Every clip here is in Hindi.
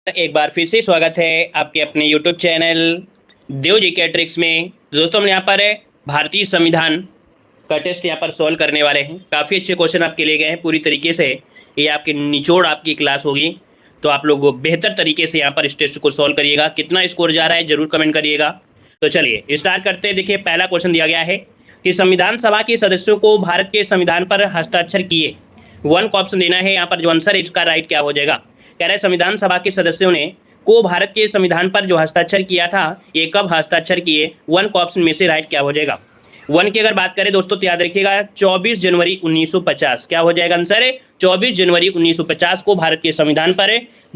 एक बार फिर से स्वागत है आपके अपने YouTube चैनल देव जी के ट्रिक्स में। दोस्तों हम यहाँ पर भारतीय संविधान का टेस्ट यहाँ पर सॉल्व करने वाले हैं। काफ़ी अच्छे क्वेश्चन आपके लिए गए हैं पूरी तरीके से। ये आपके निचोड़ आपकी क्लास होगी, तो आप लोग बेहतर तरीके से यहाँ पर इस टेस्ट को सॉल्व करिएगा। कितना स्कोर जा रहा है जरूर कमेंट करिएगा। तो चलिए स्टार्ट करते हैं। देखिए पहला क्वेश्चन दिया गया है कि संविधान सभा के सदस्यों को भारत के संविधान पर हस्ताक्षर किए। वन को ऑप्शन देना है। यहाँ पर जो आंसर है इसका राइट क्या हो जाएगा। कह रहे हैं संविधान सभा के सदस्यों ने को भारत के संविधान पर जो हस्ताक्षर किया था ये कब हस्ताक्षर किए। वन को ऑप्शन में से राइट क्या हो जाएगा। वन की अगर बात करें दोस्तों तो याद रखिएगा 24 जनवरी 1950 क्या हो जाएगा आंसर है। 24 जनवरी 1950 को भारत के संविधान पर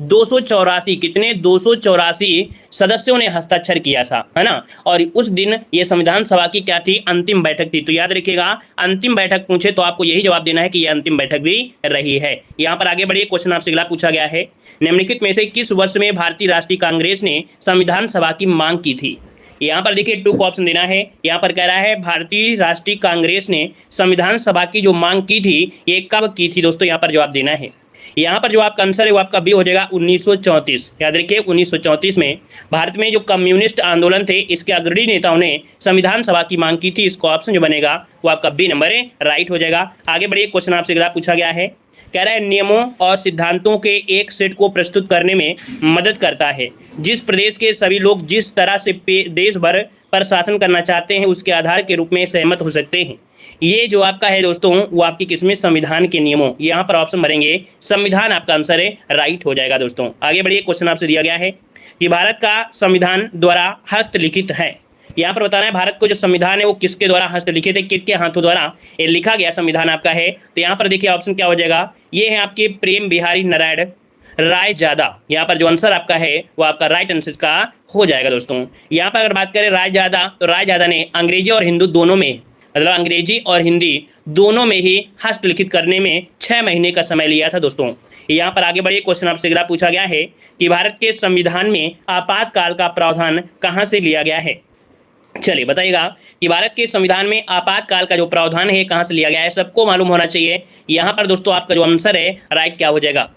284 कितने 284 सदस्यों ने हस्ताक्षर किया था, है ना। और उस दिन ये संविधान सभा की क्या थी, अंतिम बैठक थी। तो याद रखिएगा अंतिम बैठक पूछे तो आपको यही जवाब देना है कि यह अंतिम बैठक भी रही है। यहाँ पर आगे बढ़िए, क्वेश्चन आपसे अगला पूछा गया है निम्नलिखित में से किस वर्ष में भारतीय राष्ट्रीय कांग्रेस ने संविधान सभा की मांग की थी। यहाँ पर देखिए टू को ऑप्शन देना है। यहाँ पर कह रहा है भारतीय राष्ट्रीय कांग्रेस ने संविधान सभा की जो मांग की थी ये कब की थी। दोस्तों यहाँ पर जवाब देना है। यहाँ पर जो आपका आंसर है वो आपका बी हो जाएगा 1934। याद रखिए 1934 में भारत में जो कम्युनिस्ट आंदोलन थे इसके अग्रणी नेताओं ने संविधान सभा की मांग की थी। इसको ऑप्शन जो बनेगा वो आपका बी नंबर है राइट हो जाएगा। आगे बढ़िए, क्वेश्चन आपसे अगला पूछा गया है। कह रहा है नियमों और सिद्धांतों के एक सेट को प्रस्तुत करने में मदद करता है। जिस प्रदेश के सभी लोग जिस तरह से देश भर पर शासन करना चाहते हैं उसके आधार के रूप में सहमत हो सकते हैं। ये जो आपका है दोस्तों वो आपकी किसमें, संविधान के नियमों। यहाँ पर ऑप्शन भरेंगे संविधान, आपका आंसर है राइट हो जाएगा। दोस्तों आगे बढ़िए, क्वेश्चन आपसे दिया गया है कि भारत का संविधान द्वारा हस्तलिखित है। यहाँ पर बताना है भारत को जो संविधान है वो किसके द्वारा हस्तलिखित है, किसके हाथों द्वारा ये लिखा गया संविधान आपका है। तो यहाँ पर देखिए ऑप्शन क्या हो जाएगा, ये है आपके प्रेम बिहारी नारायण रायजादा। यहाँ पर जो आंसर आपका है वो आपका राइट आंसर का हो जाएगा। दोस्तों यहाँ पर अगर बात करें रायजादा, तो रायजादा ने अंग्रेजी और हिंदू दोनों में, मतलब अंग्रेजी और हिंदी दोनों में ही हस्तलिखित करने में 6 महीने का समय लिया था। दोस्तों यहाँ पर आगे बढ़िए, क्वेश्चन आपसे अगला पूछा गया है कि भारत के संविधान में आपातकाल का प्रावधान कहाँ से लिया गया है। चलिए बताइएगा कि भारत के संविधान में आपातकाल का जो प्रावधान है कहाँ से लिया गया है। सबको मालूम होना चाहिए। यहाँ पर दोस्तों आपका जो आंसर है राइट क्या हो जाएगा।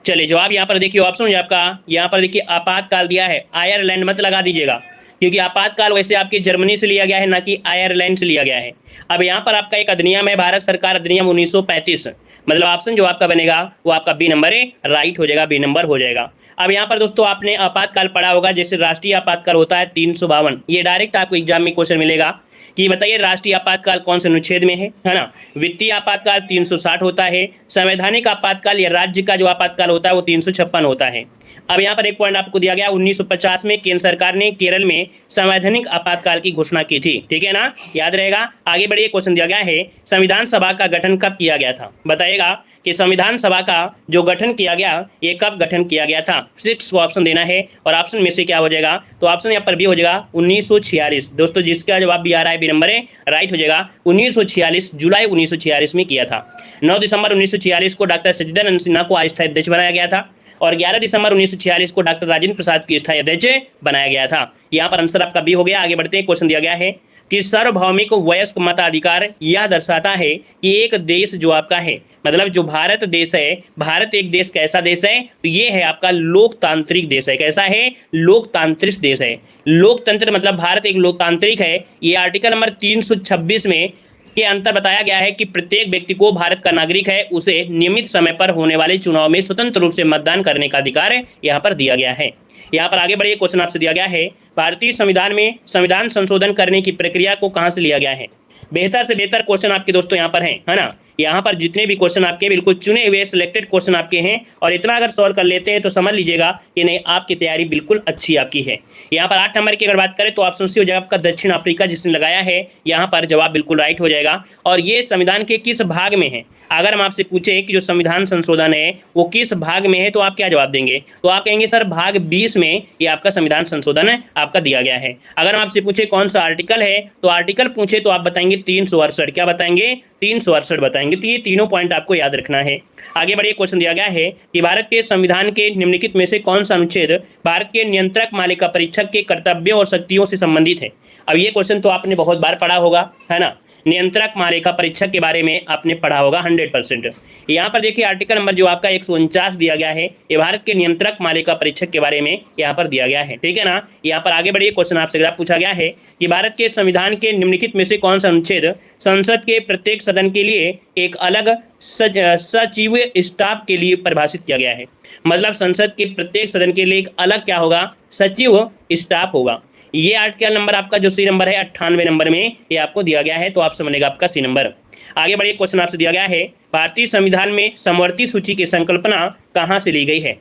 चलिए जवाब यहाँ पर देखिए ऑप्शन है आपका, यहाँ पर देखिए आपातकाल दिया है, आयरलैंड मत लगा दीजिएगा क्योंकि आपातकाल वैसे आपके जर्मनी से लिया गया है ना कि आयरलैंड से लिया गया है। अब यहाँ पर आपका एक अधिनियम है भारत सरकार अधिनियम 1935, मतलब ऑप्शन जो आपका बनेगा वो आपका बी नंबर है राइट हो जाएगा, बी नंबर हो जाएगा। अब यहाँ पर दोस्तों आपने आपातकाल पढ़ा होगा, जैसे राष्ट्रीय आपातकाल होता है 352, ये डायरेक्ट आपको एग्जाम में क्वेश्चन मिलेगा कि बताइए राष्ट्रीय आपातकाल कौन से अनुच्छेद में है ना। वित्तीय आपातकाल 360 होता है, संवैधानिक आपातकाल या राज्य का जो आपातकाल होता है वो 356 होता है। अब यहाँ पर एक पॉइंट आपको दिया गया 1950 में केंद्र सरकार ने केरल में संवैधानिक आपातकाल की घोषणा की थी, ठीक है ना, याद रहेगा। आगे बढ़िए, क्वेश्चन दिया गया है संविधान सभा का गठन कब किया गया था। बताइएगा कि संविधान सभा का जो गठन किया गया ये कब गठन किया गया था। 6 को ऑप्शन देना है और ऑप्शन में से क्या हो जाएगा, तो ऑप्शन यहाँ पर भी हो जाएगा 1946। दोस्तों जिसका जवाब भी आ रहा है बी नंबर है राइट हो जाएगा। 1946 जुलाई 1946 में किया था। 9 दिसंबर 1946 को डॉक्टर सच्चिदानंद सिन्हा को अस्थायी अध्यक्ष बनाया गया था और 11 दिसंबर 1946 को डॉक्टर राजेंद्र प्रसाद की स्थायी अध्यक्ष बनाया गया था। यहाँ पर आंसर आपका बी हो गया। आगे बढ़ते हैं, क्वेश्चन दिया गया है कि सार्वभौमिक वयस्क मताधिकार यह दर्शाता है कि एक देश जो आपका है, मतलब जो भारत देश है, भारत एक देश कैसा देश है, तो ये है आपका लोकतांत्रिक देश है। कैसा है, लोकतांत्रिक देश है। लोकतंत्र मतलब भारत एक लोकतांत्रिक है। ये आर्टिकल नंबर 326 में के अंतर बताया गया है कि प्रत्येक व्यक्ति को भारत का नागरिक है उसे नियमित समय पर होने वाले चुनाव में स्वतंत्र रूप से मतदान करने का अधिकार यहाँ पर दिया गया है। यहाँ पर आगे बढ़िए, क्वेश्चन आपसे दिया गया है भारतीय संविधान में संविधान संशोधन करने की प्रक्रिया को कहाँ से लिया गया है। बेहतर से बेहतर क्वेश्चन आपके दोस्तों यहाँ पर हैं, है ना। यहाँ पर जितने भी क्वेश्चन आपके बिल्कुल चुने हुए सिलेक्टेड क्वेश्चन आपके हैं और इतना अगर सॉल्व कर लेते हैं तो समझ लीजिएगा कि नहीं आपकी तैयारी बिल्कुल अच्छी आपकी है। यहाँ पर 8 नंबर की अगर बात करें तो ऑप्शन सी हो जाएगा आपका दक्षिण अफ्रीका, जिसने लगाया है यहाँ पर जवाब बिल्कुल राइट हो जाएगा। और ये संविधान के किस भाग में है, अगर हम आपसे पूछे कि जो संविधान संशोधन है वो किस भाग में है तो आप क्या जवाब देंगे, तो आप कहेंगे सर भाग 20 में ये आपका संविधान संशोधन है आपका दिया गया है। अगर हम आपसे पूछे कौन सा आर्टिकल है तो आर्टिकल पूछे तो आप बताएंगे 368, क्या बताएंगे 368 बताएंगे। तो ये तीनों पॉइंट आपको याद रखना है। आगे बढ़िए, क्वेश्चन दिया गया है कि भारत के संविधान के निम्नलिखित में से कौन सा अनुच्छेद भारत के नियंत्रक मालिका परीक्षक के कर्तव्यों और शक्तियों से संबंधित है। अब ये क्वेश्चन तो आपने बहुत बार पढ़ा होगा, है ना। नियंत्रक मालिका परीक्षक के बारे में आपने पढ़ा होगा 100%। यहाँ पर देखिए आर्टिकल नंबर जो आपका 149 दिया गया है, ये भारत के नियंत्रक मालिका परीक्षक के बारे में यहाँ पर दिया गया है, ठीक है ना। यहाँ पर आगे बढ़िए, क्वेश्चन आपसे अगर पूछा गया है कि भारत के संविधान के निम्नलिखित में से कौन सा अनुच्छेद संसद के प्रत्येक सदन के लिए एक अलग सचिव स्टाफ के लिए परिभाषित किया गया है। मतलब संसद के प्रत्येक सदन के लिए एक अलग क्या होगा, सचिव स्टाफ होगा। ये आर्टिकल नंबर आपका जो सी नंबर है 98 नंबर में ये आपको दिया गया है, तो आप समझेगा आपका सी नंबर। आगे बढ़िए, क्वेश्चन आपसे दिया गया है भारतीय संविधान में समवर्ती सूची की संकल्पना कहाँ से ली गई है।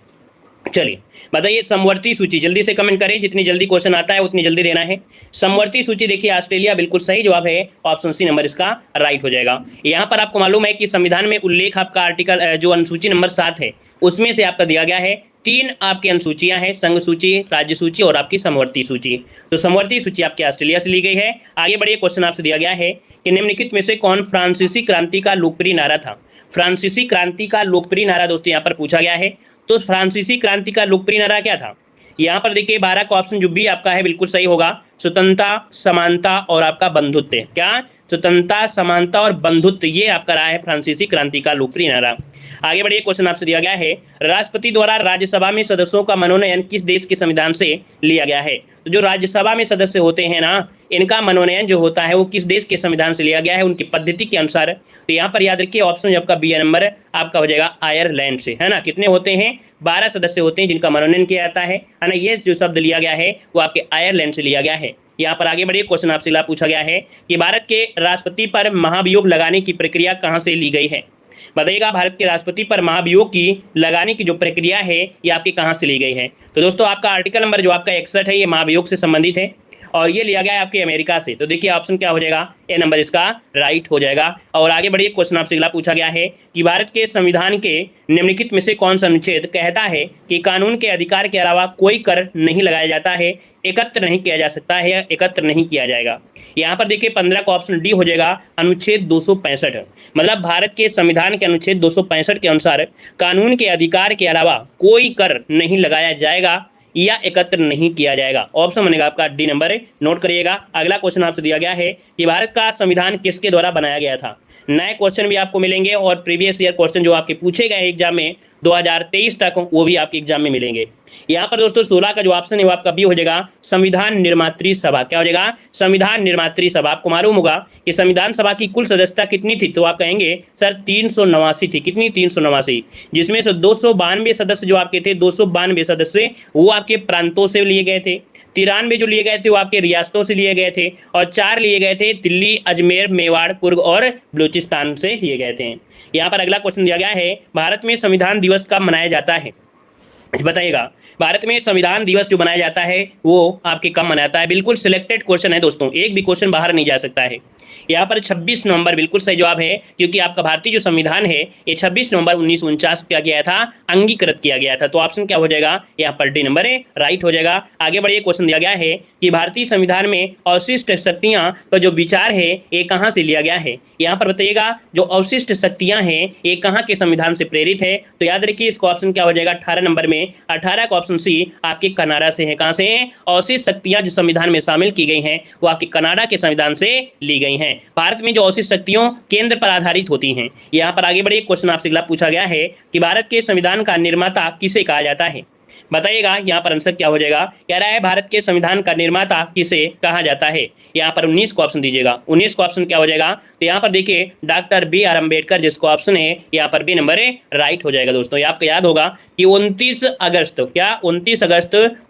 चलिए बताइए, समवर्ती सूची जल्दी से कमेंट करें, जितनी जल्दी क्वेश्चन आता है उतनी जल्दी देना है। समवर्ती सूची देखिए ऑस्ट्रेलिया, बिल्कुल सही जवाब है, ऑप्शन सी नंबर इसका राइट हो जाएगा। यहाँ पर आपको मालूम है कि संविधान में उल्लेख आपका आर्टिकल जो अनुसूची नंबर 7 है उसमें से आपका दिया गया है 3 आपकी अनुसूचियां हैं, संघ सूची, राज्य सूची और आपकी समवर्ती सूची। तो समवर्ती सूची आपके ऑस्ट्रेलिया से ली गई है। आगे बढ़िए, क्वेश्चन आपसे दिया गया है कि निम्नलिखित में से कौन फ्रांसीसी क्रांति का लोकप्रिय नारा था। फ्रांसीसी क्रांति का लोकप्रिय नारा दोस्तों यहाँ पर पूछा गया है, तो फ्रांसीसी क्रांति का लोकप्रिय नारा क्या था। यहाँ पर देखिए 12 का ऑप्शन जो भी आपका है बिल्कुल सही होगा, स्वतंत्रता, समानता और आपका बंधुत्व। क्या, स्वतंत्रता, समानता और बंधुत्व, ये आपका रहा है फ्रांसीसी क्रांति का लोकप्रिय नारा। आगे बढ़िए, क्वेश्चन आपसे दिया गया है राष्ट्रपति द्वारा राज्यसभा में सदस्यों का मनोनयन किस देश के संविधान से लिया गया है। तो जो राज्यसभा में सदस्य होते हैं ना, इनका मनोनयन जो होता है वो किस देश के संविधान से लिया गया है, उनकी पद्धति के अनुसार। तो यहाँ पर याद रखिए ऑप्शन आपका बी नंबर आपका हो जाएगा आयरलैंड से, है ना। कितने होते हैं, 12 सदस्य होते हैं जिनका मनोनयन किया जाता है ना। ये जो शब्द लिया गया है वो आपके आयरलैंड से लिया गया है। यहाँ पर आगे बढ़िए, क्वेश्चन आपसे पूछा गया है कि भारत के राष्ट्रपति पर महाभियोग लगाने की प्रक्रिया कहाँ से ली गई है। बताइएगा, भारत के राष्ट्रपति पर महाभियोग की लगाने की जो प्रक्रिया है ये आपकी कहाँ से ली गई है। तो दोस्तों आपका आर्टिकल नंबर जो आपका 61 है ये महाभियोग से संबंधित है और ये लिया गया है आपके अमेरिका से। तो देखिए ऑप्शन क्या हो जाएगा, ए नंबर इसका राइट हो जाएगा। और आगे बढ़िए, क्वेश्चन आपसे अगला पूछा गया है कि भारत के संविधान के निम्नलिखित में से कौन सा अनुच्छेद कहता है कि कानून के अधिकार के अलावा कोई कर नहीं लगाया जाता है, एकत्र नहीं किया जा सकता है या एकत्र नहीं किया जाएगा। यहाँ पर देखिए 15 का ऑप्शन डी हो जाएगा, अनुच्छेद 265। मतलब भारत के संविधान के अनुच्छेद 265 के अनुसार कानून के अधिकार के अलावा कोई कर नहीं लगाया जाएगा या एकत्र नहीं किया जाएगा। ऑप्शन बनेगा आपका डी नंबर, नोट करिएगा। अगला क्वेश्चन आपसे दिया गया है कि भारत का संविधान किसके द्वारा बनाया गया था। नए क्वेश्चन भी आपको मिलेंगे और प्रीवियस ईयर क्वेश्चन जो आपके पूछे गए एग्जाम में 2023 तक वो भी आपके एग्जाम में मिलेंगे। यहाँ पर दोस्तों 16 का जो ऑप्शन है वो आपका बी हो जाएगा, संविधान निर्मात्री सभा। क्या हो जाएगा, संविधान निर्मात्री सभा। आपको मालूम होगा कि संविधान सभा की कुल सदस्यता कितनी थी, तो आप कहेंगे सर 389 थी। कितनी, 389, जिसमें से 292 सदस्य जो आपके थे, 292 सदस्य वो आपके प्रांतों से लिए गए थे, 93 जो लिए गए थे वो आपके रियासतों से लिए गए थे और 4 लिए गए थे दिल्ली, अजमेर, मेवाड़, कुर्ग और बलूचिस्तान से लिए गए थे। यहाँ पर अगला क्वेश्चन दिया गया है, भारत में संविधान दिवस कब मनाया जाता है। बताइएगा, भारत में संविधान दिवस जो मनाया जाता है वो आपके कब मनाता है। बिल्कुल सिलेक्टेड क्वेश्चन है दोस्तों, एक भी क्वेश्चन बाहर नहीं जा सकता है। यहाँ पर 26 नवंबर बिल्कुल सही जवाब है, क्योंकि आपका भारतीय जो संविधान है ये 26 नवंबर 1949 क्या किया था, अंगीकृत किया गया था। तो ऑप्शन क्या हो जाएगा, यहाँ पर डी नंबर राइट हो जाएगा। आगे बढ़िए, क्वेश्चन दिया गया है कि भारतीय संविधान में अवशिष्ट शक्तियां का जो विचार है ये कहाँ से लिया गया है। यहाँ पर बताइएगा, जो अवशिष्ट शक्तियां हैं ये कहाँ के संविधान से प्रेरित है। तो याद रखिए इसका ऑप्शन क्या हो जाएगा, 18 नंबर में 18 का ऑप्शन सी आपके कनाडा से है। कहाँ से है, अवशिष्ट शक्तियां जो संविधान में शामिल की गई हैं वो आपके कनाडा के संविधान से ली गई हैं। भारत में जो अवशिष्ट शक्तियों केंद्र पर आधारित होती हैं। यहाँ पर आगे बढ़िए, क्वेश्चन आपसे अगला पूछा गया है कि भारत के संविधान का निर्माता किसे कहा जाता है। बताइएगा, यहाँ पर आंसर क्या हो जाएगा, कह रहा है भारत के संविधान का निर्माता किसे कहा जाता है। यहाँ पर 19 को ऑप्शन दीजिएगा, 19 का ऑप्शन क्या हो जाएगा, तो यहाँ पर देखिए डॉक्टर BR अम्बेडकर, जिसको ऑप्शन है यहाँ पर बी नंबर राइट हो जाएगा। दोस्तों ये आपको याद होगा कि 29 अगस्त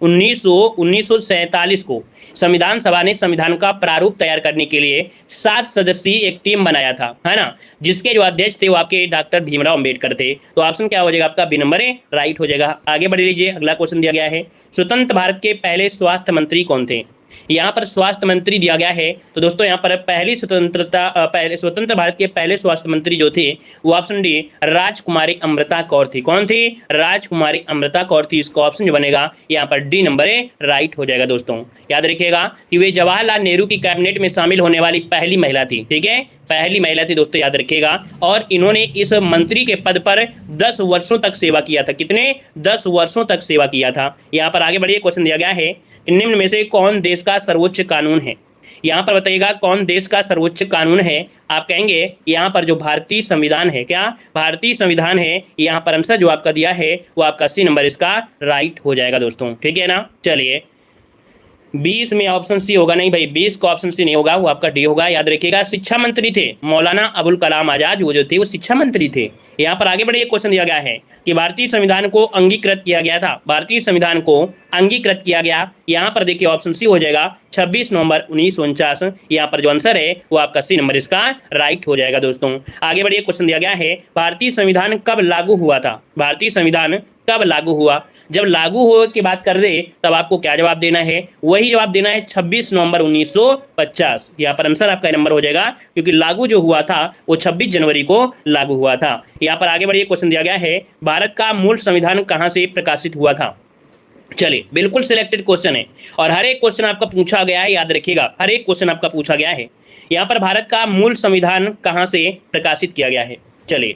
1947 को संविधान सभा ने संविधान का प्रारूप तैयार करने के लिए 7 सदस्यीय एक टीम बनाया था, है ना, जिसके जो अध्यक्ष थे वो आपके डॉक्टर भीमराव अम्बेडकर थे। तो ऑप्शन क्या हो जाएगा आपका बी नंबर राइट हो जाएगा। आगे बढ़ लीजिए, अगला क्वेश्चन दिया गया है, स्वतंत्र भारत के पहले स्वास्थ्य मंत्री कौन थे। यहाँ पर स्वास्थ्य मंत्री दिया गया है। तो दोस्तों यहाँ पर स्वतंत्र भारत के पहले स्वास्थ्य मंत्री जो थे वो ऑप्शन डी राजकुमारी अमृता कौर थी। कौन थी, राजकुमारी अमृता कौर थी। इसका ऑप्शन जो बनेगा यहाँ पर डी नंबर राइट हो जाएगा। दोस्तों याद रखिएगा कि वे जवाहरलाल नेहरू की कैबिनेट में शामिल होने वाली पहली महिला थी। ठीक है, पहली महिला थी दोस्तों, याद रखिएगा। और इन्होंने इस मंत्री के पद पर 10 वर्षों तक सेवा किया था। कितने, 10 वर्षों तक सेवा किया था। यहाँ पर आगे बढ़िए, क्वेश्चन दिया गया है कि निम्न में से कौन देश का सर्वोच्च कानून है। यहाँ पर बताइएगा कौन देश का सर्वोच्च कानून है? आप कहेंगे यहाँ पर जो भारतीय संविधान है, क्या भारतीय संविधान है। यहाँ पर आंसर जो आपका दिया है वो आपका सी नंबर इसका राइट हो जाएगा दोस्तों, ठीक है ना। चलिए 20 में ऑप्शन सी होगा, नहीं भाई 20 का ऑप्शन सी नहीं होगा, वो आपका डी होगा। याद रखिएगा शिक्षा मंत्री थे मौलाना अबुल कलाम आजाद, वो जो थे वो शिक्षा मंत्री थे। यहाँ पर आगे बढ़े क्वेश्चन दिया गया है कि भारतीय संविधान को अंगीकृत किया गया था, भारतीय संविधान को अंगीकृत किया गया। यहाँ पर देखिए ऑप्शन सी हो जाएगा 26 नवंबर 1949। यहाँ पर जो आंसर है वो आपका सी नंबर इसका राइट हो जाएगा दोस्तों। आगे बढ़िए क्वेश्चन दिया गया है भारतीय संविधान कब लागू हुआ था? भारतीय संविधान कब लागू हुआ? जब लागू हुए की बात कर दे तब आपको क्या जवाब देना है? वही जवाब देना है 26 नवंबर 1950। यहाँ पर आंसर आपका नंबर हो जाएगा, क्योंकि लागू जो हुआ था वो 26 जनवरी को लागू हुआ था। यहाँ पर आगे बढ़िए क्वेश्चन दिया गया है भारत का मूल संविधान कहाँ से प्रकाशित हुआ था? चलिए बिल्कुल सिलेक्टेड क्वेश्चन है और हर एक क्वेश्चन आपका पूछा गया है, याद रखिएगा हर एक क्वेश्चन आपका पूछा गया है। यहाँ पर भारत का मूल संविधान कहाँ से प्रकाशित किया गया है? चलिए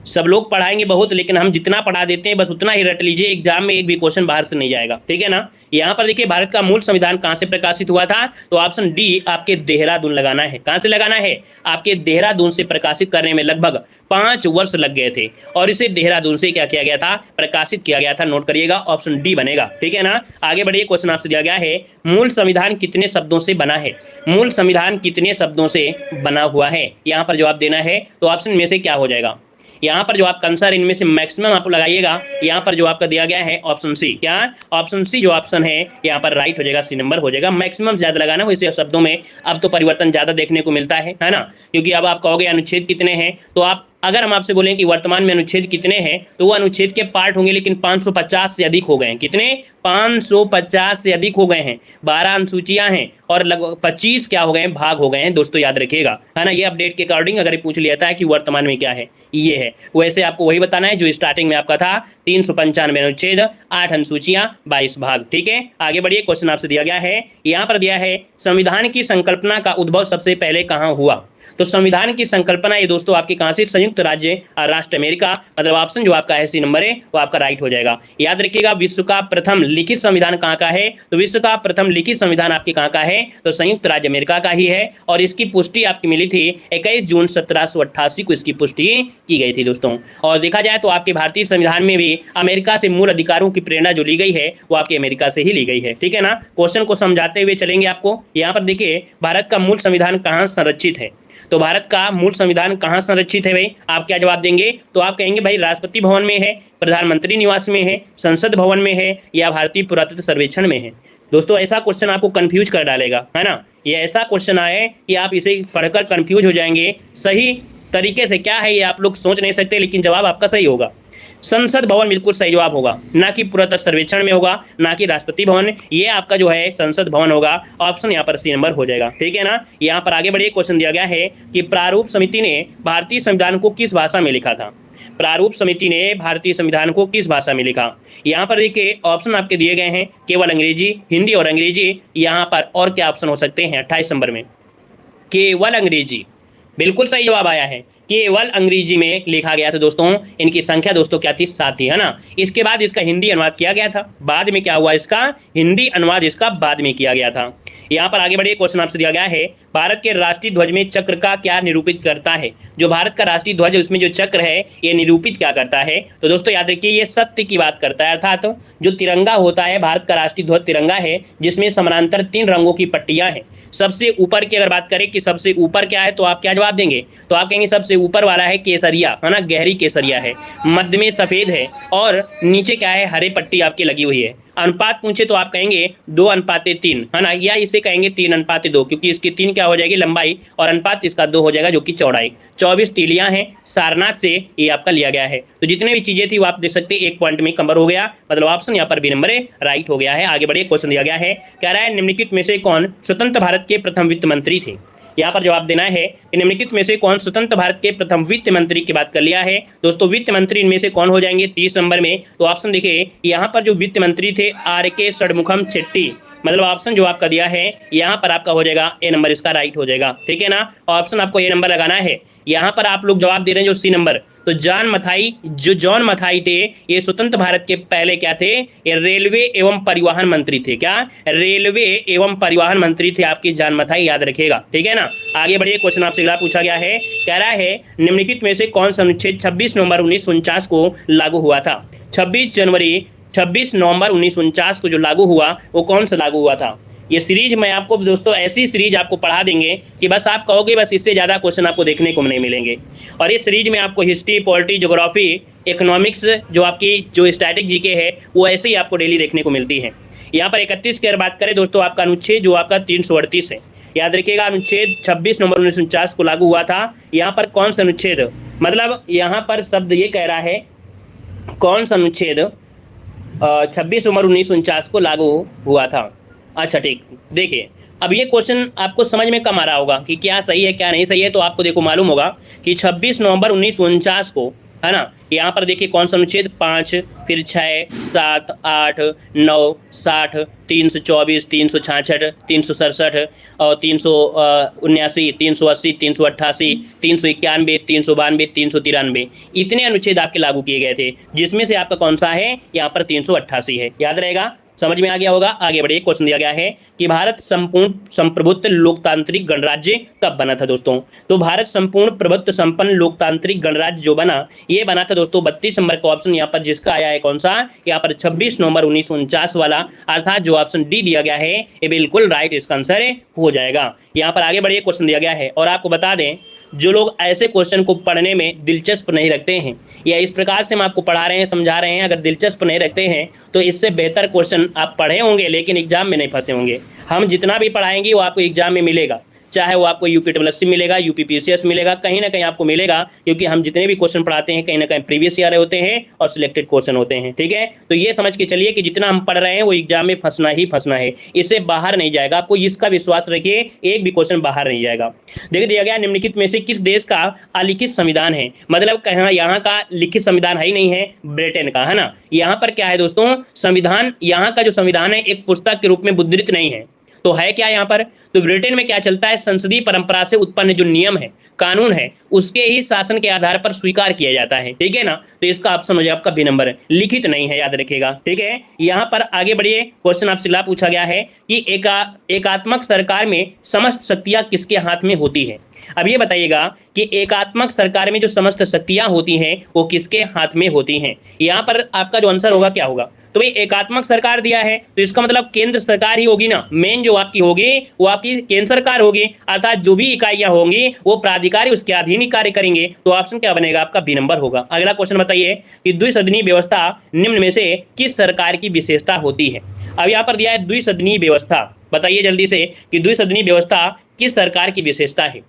सब लोग पढ़ाएंगे बहुत, लेकिन हम जितना पढ़ा देते हैं बस उतना ही रट लीजिए, एग्जाम में एक भी क्वेश्चन बाहर से नहीं जाएगा, ठीक है ना। यहाँ पर देखिए भारत का मूल संविधान कहाँ से प्रकाशित हुआ था, तो ऑप्शन डी आपके देहरादून लगाना है। कहाँ से लगाना है? आपके देहरादून से प्रकाशित करने में लगभग 5 वर्ष लग गए थे और इसे देहरादून से क्या किया गया था? प्रकाशित किया गया था। नोट करिएगा ऑप्शन डी बनेगा, ठीक है ना। आगे बढ़िए क्वेश्चन आपसे दिया गया है मूल संविधान कितने शब्दों से बना है? मूल संविधान कितने शब्दों से बना हुआ है? यहाँ पर जवाब देना है तो ऑप्शन में से क्या हो जाएगा? यहाँ पर जो आपका आंसर इनमें से मैक्सिमम आप लगाइएगा। यहाँ पर जो आपका दिया गया है ऑप्शन सी, क्या ऑप्शन सी जो ऑप्शन है यहाँ पर राइट हो जाएगा, सी नंबर हो जाएगा। मैक्सिमम ज्यादा लगाना, वैसे शब्दों में अब तो परिवर्तन ज्यादा देखने को मिलता है ना, क्योंकि अब आप कहोगे अनुच्छेद कितने हैं, तो आप अगर हम आपसे बोलें कि वर्तमान में अनुच्छेद कितने हैं तो वो अनुच्छेद के पार्ट होंगे, लेकिन 550 से अधिक हो गए हैं। कितने? 550 से अधिक हो गए हैं। 12 अनुसूचियां हैं और लगभग 25 क्या हो गए हैं? भाग हो गए हैं दोस्तों, याद रखिएगा, है ना। ये अपडेट के अकॉर्डिंग अगर पूछ लिया था कि वर्तमान में क्या है, ये है, वैसे आपको वही बताना है जो स्टार्टिंग में आपका था। 395 अनुच्छेद, 8 अनुसूचियां, 22 भाग, ठीक है। आगे बढ़िए क्वेश्चन आपसे दिया गया है, यहाँ पर दिया है संविधान की संकल्पना का उद्भव सबसे पहले कहाँ हुआ? तो संविधान की संकल्पना ये दोस्तों आपके कहाँ से? संयुक्त राज्य राष्ट्र अमेरिका, मतलब ऑप्शन जो आपका है सी नंबर है वो आपका राइट हो जाएगा। याद रखिएगा विश्व का प्रथम लिखित संविधान कहाँ का है? तो विश्व का प्रथम लिखित संविधान आपके कहाँ का है? तो संयुक्त राज्य अमेरिका का ही है और इसकी पुष्टि आपकी मिली थी 21 जून 1788 को इसकी पुष्टि की गई थी दोस्तों। और देखा जाए तो आपके भारतीय संविधान में भी अमेरिका से मूल अधिकारों की प्रेरणा जो ली गई है वो आपके अमेरिका से ही ली गई है, ठीक है ना। क्वेश्चन को समझाते हुए चलेंगे आपको। यहाँ पर देखिए भारत का मूल संविधान कहाँ संरक्षित है? तो भारत का मूल संविधान कहाँ संरक्षित है भाई? आप क्या जवाब देंगे? तो आप कहेंगे भाई राष्ट्रपति भवन में है, प्रधानमंत्री निवास में है, संसद भवन में है या भारतीय पुरातत्व सर्वेक्षण में है। दोस्तों ऐसा क्वेश्चन आपको कंफ्यूज कर डालेगा, है ना। ये ऐसा क्वेश्चन आए कि आप इसे पढ़कर कंफ्यूज हो जाएंगे। सही तरीके से क्या है ये आप लोग सोच नहीं सकते, लेकिन जवाब आपका सही होगा। संसद भवन बिल्कुल सही जवाब होगा, ना कि पुरातत्व सर्वेक्षण में होगा, ना कि राष्ट्रपति भवन। ये आपका जो है संसद भवन होगा। ऑप्शन यहाँ पर सी नंबर हो जाएगा, ठीक है ना। यहाँ पर आगे बढ़िए क्वेश्चन दिया गया है कि प्रारूप समिति ने भारतीय संविधान को किस भाषा में लिखा था? प्रारूप समिति ने भारतीय संविधान को किस भाषा में लिखा? यहाँ पर देखिए ऑप्शन आपके दिए गए हैं, केवल अंग्रेजी, हिंदी और अंग्रेजी। यहाँ पर और क्या ऑप्शन हो सकते हैं? 28 नंबर में केवल अंग्रेजी, बिल्कुल सही जवाब आया है। केवल अंग्रेजी में लिखा गया था दोस्तों। इनकी संख्या दोस्तों क्या थी? 7 थी, है ना। इसके बाद इसका हिंदी अनुवाद किया गया था। बाद में क्या हुआ? इसका हिंदी अनुवाद इसका बाद में किया गया था। यहाँ पर आगे बढ़िए क्वेश्चन आपसे दिया गया है भारत के राष्ट्रीय ध्वज में चक्र का क्या निरूपित करता है? जो भारत का राष्ट्रीय ध्वज है उसमें जो चक्र है ये निरूपित क्या करता है? तो दोस्तों याद रखिए ये सत्य की बात करता है, अर्थात जो तिरंगा होता है, भारत का राष्ट्रीय ध्वज तिरंगा है जिसमें समानांतर 3 रंगों की पट्टियां हैं। सबसे ऊपर की अगर बात करें कि सबसे ऊपर क्या है तो आप क्या जवाब देंगे? तो आप कहेंगे सबसे ऊपर वाला है केसरिया, है ना, गहरी केसरिया है, मध्य में सफेद है और नीचे क्या है? हरे पट्टी आपकी लगी हुई है। अनुपात पूछे तो आप कहेंगे 2:3, है ना, या इसे कहेंगे 3:2, क्योंकि इसकी 3 क्या हो जाएगी? लंबाई, और अनुपात इसका 2 हो जाएगा जो कि चौड़ाई। 24 तीलियां हैं, सारनाथ से ये आपका लिया गया है। तो जितने भी चीजें थी वो आप देख सकते हैं 1 पॉइंट में कवर हो गया, मतलब ऑप्शन यहाँ पर बी नंबर राइट हो गया है। आगे बढ़िए क्वेश्चन दिया गया है, कह रहा है निम्नलिखित में से कौन स्वतंत्र भारत के प्रथम वित्त मंत्री थे? यहाँ पर जवाब देना है कि निम्नलिखित में से कौन स्वतंत्र भारत के प्रथम वित्त मंत्री की बात कर लिया है। दोस्तों वित्त मंत्री इनमें से कौन हो जाएंगे? 30 नंबर में। तो ऑप्शन देखिए यहाँ पर जो वित्त मंत्री थे RK षणमुखम शेट्टी, मतलब ऑप्शन जो आपका दिया है यहाँ पर आपका हो जाएगा ए नंबर इसका राइट हो जाएगा, ठीक है ना। ऑप्शन आपको ये नंबर लगाना है। यहाँ पर आप लोग जवाब दे रहे हैं जो सी नंबर, तो जॉन मथाई थे, ये स्वतंत्र भारत के पहले क्या थे, ये रेलवे एवं परिवहन मंत्री थे। क्या, रेलवे एवं परिवहन मंत्री थे आपके जॉन मथाई, याद रखिएगा, ठीक है ना। आगे बढ़िए, क्वेश्चन आपसे अगला पूछा गया है, कह रहा है निम्नलिखित में से कौन सा अनुच्छेद 26 नवंबर 1949 को लागू हुआ था। 26 नवंबर 1949 को जो लागू हुआ वो कौन सा लागू हुआ था। ये सीरीज मैं आपको दोस्तों ऐसी सीरीज आपको पढ़ा देंगे कि बस आप कहोगे बस इससे ज़्यादा क्वेश्चन आपको देखने को नहीं मिलेंगे। और इस सीरीज में आपको हिस्ट्री, पॉलिटी, ज्योग्राफी, इकोनॉमिक्स, जो आपकी जो स्टैटिक जीके है वो ऐसे ही आपको डेली देखने को मिलती है। यहाँ पर 31 की अगर बात करें दोस्तों, आपका अनुच्छेद जो आपका 338 है, याद रखिएगा, अनुच्छेद 26 नवंबर 1949 को लागू हुआ था। यहाँ पर कौन सा अनुच्छेद, मतलब यहाँ पर शब्द ये कह रहा है कौन सा अनुच्छेद 26 नवंबर 1949 को लागू हुआ था। अच्छा ठीक, देखिए अब ये क्वेश्चन आपको समझ में कम आ रहा होगा कि क्या सही है क्या नहीं सही है, तो आपको देखो मालूम होगा कि 26 नवंबर 1949 को, है ना, यहाँ पर देखिए कौन सा अनुच्छेद, 5, फिर 6, 7, 8, 9, 60, 324, 366, 367 और 379, 380, 388, 391, 392, 393, इतने अनुच्छेद आपके लागू किए गए थे, जिसमें से आपका कौन सा है, यहाँ पर 388 है। याद रहेगा, समझ में आ गया होगा। आगे बढ़िए, क्वेश्चन दिया गया है कि भारत संपूर्ण संप्रभुत्व लोकतांत्रिक गणराज्य कब बना था दोस्तों। तो भारत संपूर्ण प्रभुत्व संपन्न लोकतांत्रिक गणराज्य जो बना, ये बना था दोस्तों 32 नंबर का ऑप्शन यहाँ पर जिसका आया है कौन सा, यहाँ पर 26 नवंबर 1949 वाला, अर्थात जो ऑप्शन डी दिया गया है ये बिल्कुल राइट इसका आंसर हो जाएगा। यहाँ पर आगे बढ़िए, क्वेश्चन दिया गया है, और आपको बता दें जो लोग ऐसे क्वेश्चन को पढ़ने में दिलचस्प नहीं रखते हैं, या इस प्रकार से हम आपको पढ़ा रहे हैं समझा रहे हैं, अगर दिलचस्प नहीं रखते हैं तो इससे बेहतर क्वेश्चन आप पढ़े होंगे लेकिन एग्जाम में नहीं फंसे होंगे। हम जितना भी पढ़ाएंगे वो आपको एग्जाम में मिलेगा, चाहे वो आपको यूपीएससी मिलेगा, यूपीपीसीएस मिलेगा, कहीं ना कहीं आपको मिलेगा, क्योंकि हम जितने भी क्वेश्चन पढ़ाते हैं कहीं ना कहीं प्रीवियस ईयर होते हैं और सिलेक्टेड क्वेश्चन होते हैं, ठीक है। तो ये समझ के चलिए कि जितना हम पढ़ रहे हैं वो एग्जाम में फंसना ही फंसना है, इससे बाहर नहीं जाएगा, आपको इसका विश्वास रखिए, एक भी क्वेश्चन बाहर नहीं जाएगा। देखिए दिया गया निम्नलिखित में से किस देश का अलिखित संविधान है, मतलब कहाँ यहाँ का लिखित संविधान है ही नहीं है, ब्रिटेन का, है ना। यहाँ पर क्या है दोस्तों, संविधान, यहाँ का जो संविधान है एक पुस्तक के रूप में मुद्रित नहीं है, तो है क्या यहाँ पर, तो ब्रिटेन में क्या चलता है, संसदीय परंपरा से उत्पन्न जो नियम है, कानून है, उसके ही शासन के आधार पर स्वीकार किया जाता है, ठीक है ना। तो इसका ऑप्शन हो जाए आपका बी नंबर, लिखित नहीं है, याद रखिएगा, ठीक है। यहाँ पर आगे बढ़िए, क्वेश्चन आपसे अगला पूछा गया है कि एकात्मक सरकार में समस्त शक्तियां किसके हाथ में होती है। अब ये बताइएगा कि एकात्मक सरकार में जो समस्त शक्तियां होती हैं वो किसके हाथ में होती हैं। यहाँ पर आपका जो आंसर होगा क्या होगा, तो भाई एकात्मक सरकार दिया है तो इसका मतलब केंद्र सरकार ही होगी ना, मेन जो आपकी होगी वो आपकी केंद्र सरकार होगी, अर्थात जो भी इकाइयां होंगी वो प्राधिकारी उसके अधीन ही कार्य करेंगे, तो ऑप्शन क्या बनेगा आपका बी नंबर होगा। अगला क्वेश्चन बताइए कि द्विसदनीय व्यवस्था निम्न में से किस सरकार की विशेषता होती है। अब यहाँ पर दिया है द्विसदनीय व्यवस्था, बताइए जल्दी से कि द्विसदनीय व्यवस्था किस सरकार की विशेषता है।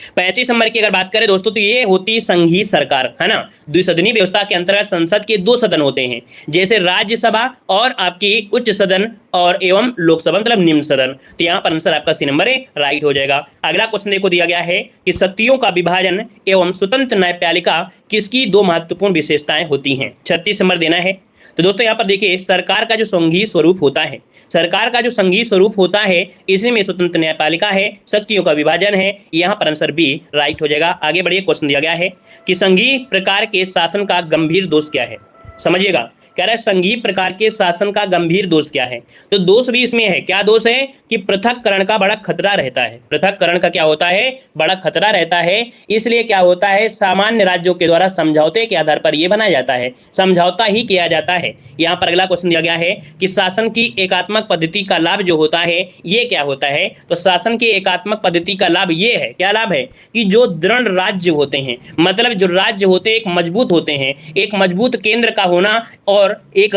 35 नंबर की अगर बात करें दोस्तों तो ये होती संघीय सरकार, है ना। द्विसदनीय व्यवस्था के अंतर्गत संसद के 2 सदन होते हैं, जैसे राज्यसभा और आपकी उच्च सदन और एवं लोकसभा मतलब निम्न सदन, तो यहाँ पर आंसर आपका सी नंबर राइट हो जाएगा। अगला क्वेश्चन देखो दिया गया है कि शक्तियों का विभाजन एवं स्वतंत्र न्यायपालिका किसकी 2 महत्वपूर्ण विशेषताएं होती हैं। 36 नंबर देना है। तो दोस्तों यहाँ पर देखिए सरकार का जो संघीय स्वरूप होता है, सरकार का जो संघीय स्वरूप होता है इसी में स्वतंत्र न्यायपालिका है, शक्तियों का विभाजन है, यहाँ पर आंसर बी राइट हो जाएगा। आगे बढ़िए, क्वेश्चन दिया गया है कि संघीय प्रकार के शासन का गंभीर दोष क्या है। समझिएगा, कह रहा है संघीय प्रकार के शासन का गंभीर दोष क्या है, तो दोष भी इसमें है। क्या दोष है कि पृथककरण का बड़ा खतरा रहता है, पृथककरण का क्या होता है, बड़ा खतरा रहता है, इसलिए क्या होता है सामान्य राज्यों के द्वारा समझौते के आधार पर यह बनाया जाता है, समझौता ही किया जाता है। यहाँ पर अगला क्वेश्चन दिया गया है कि शासन की एकात्मक पद्धति का लाभ जो होता है ये क्या होता है, तो शासन की एकात्मक पद्धति का लाभ ये है, क्या लाभ है कि जो दृढ़ राज्य होते हैं, मतलब जो राज्य होते हैं एक मजबूत होते हैं, एक मजबूत केंद्र का होना और एक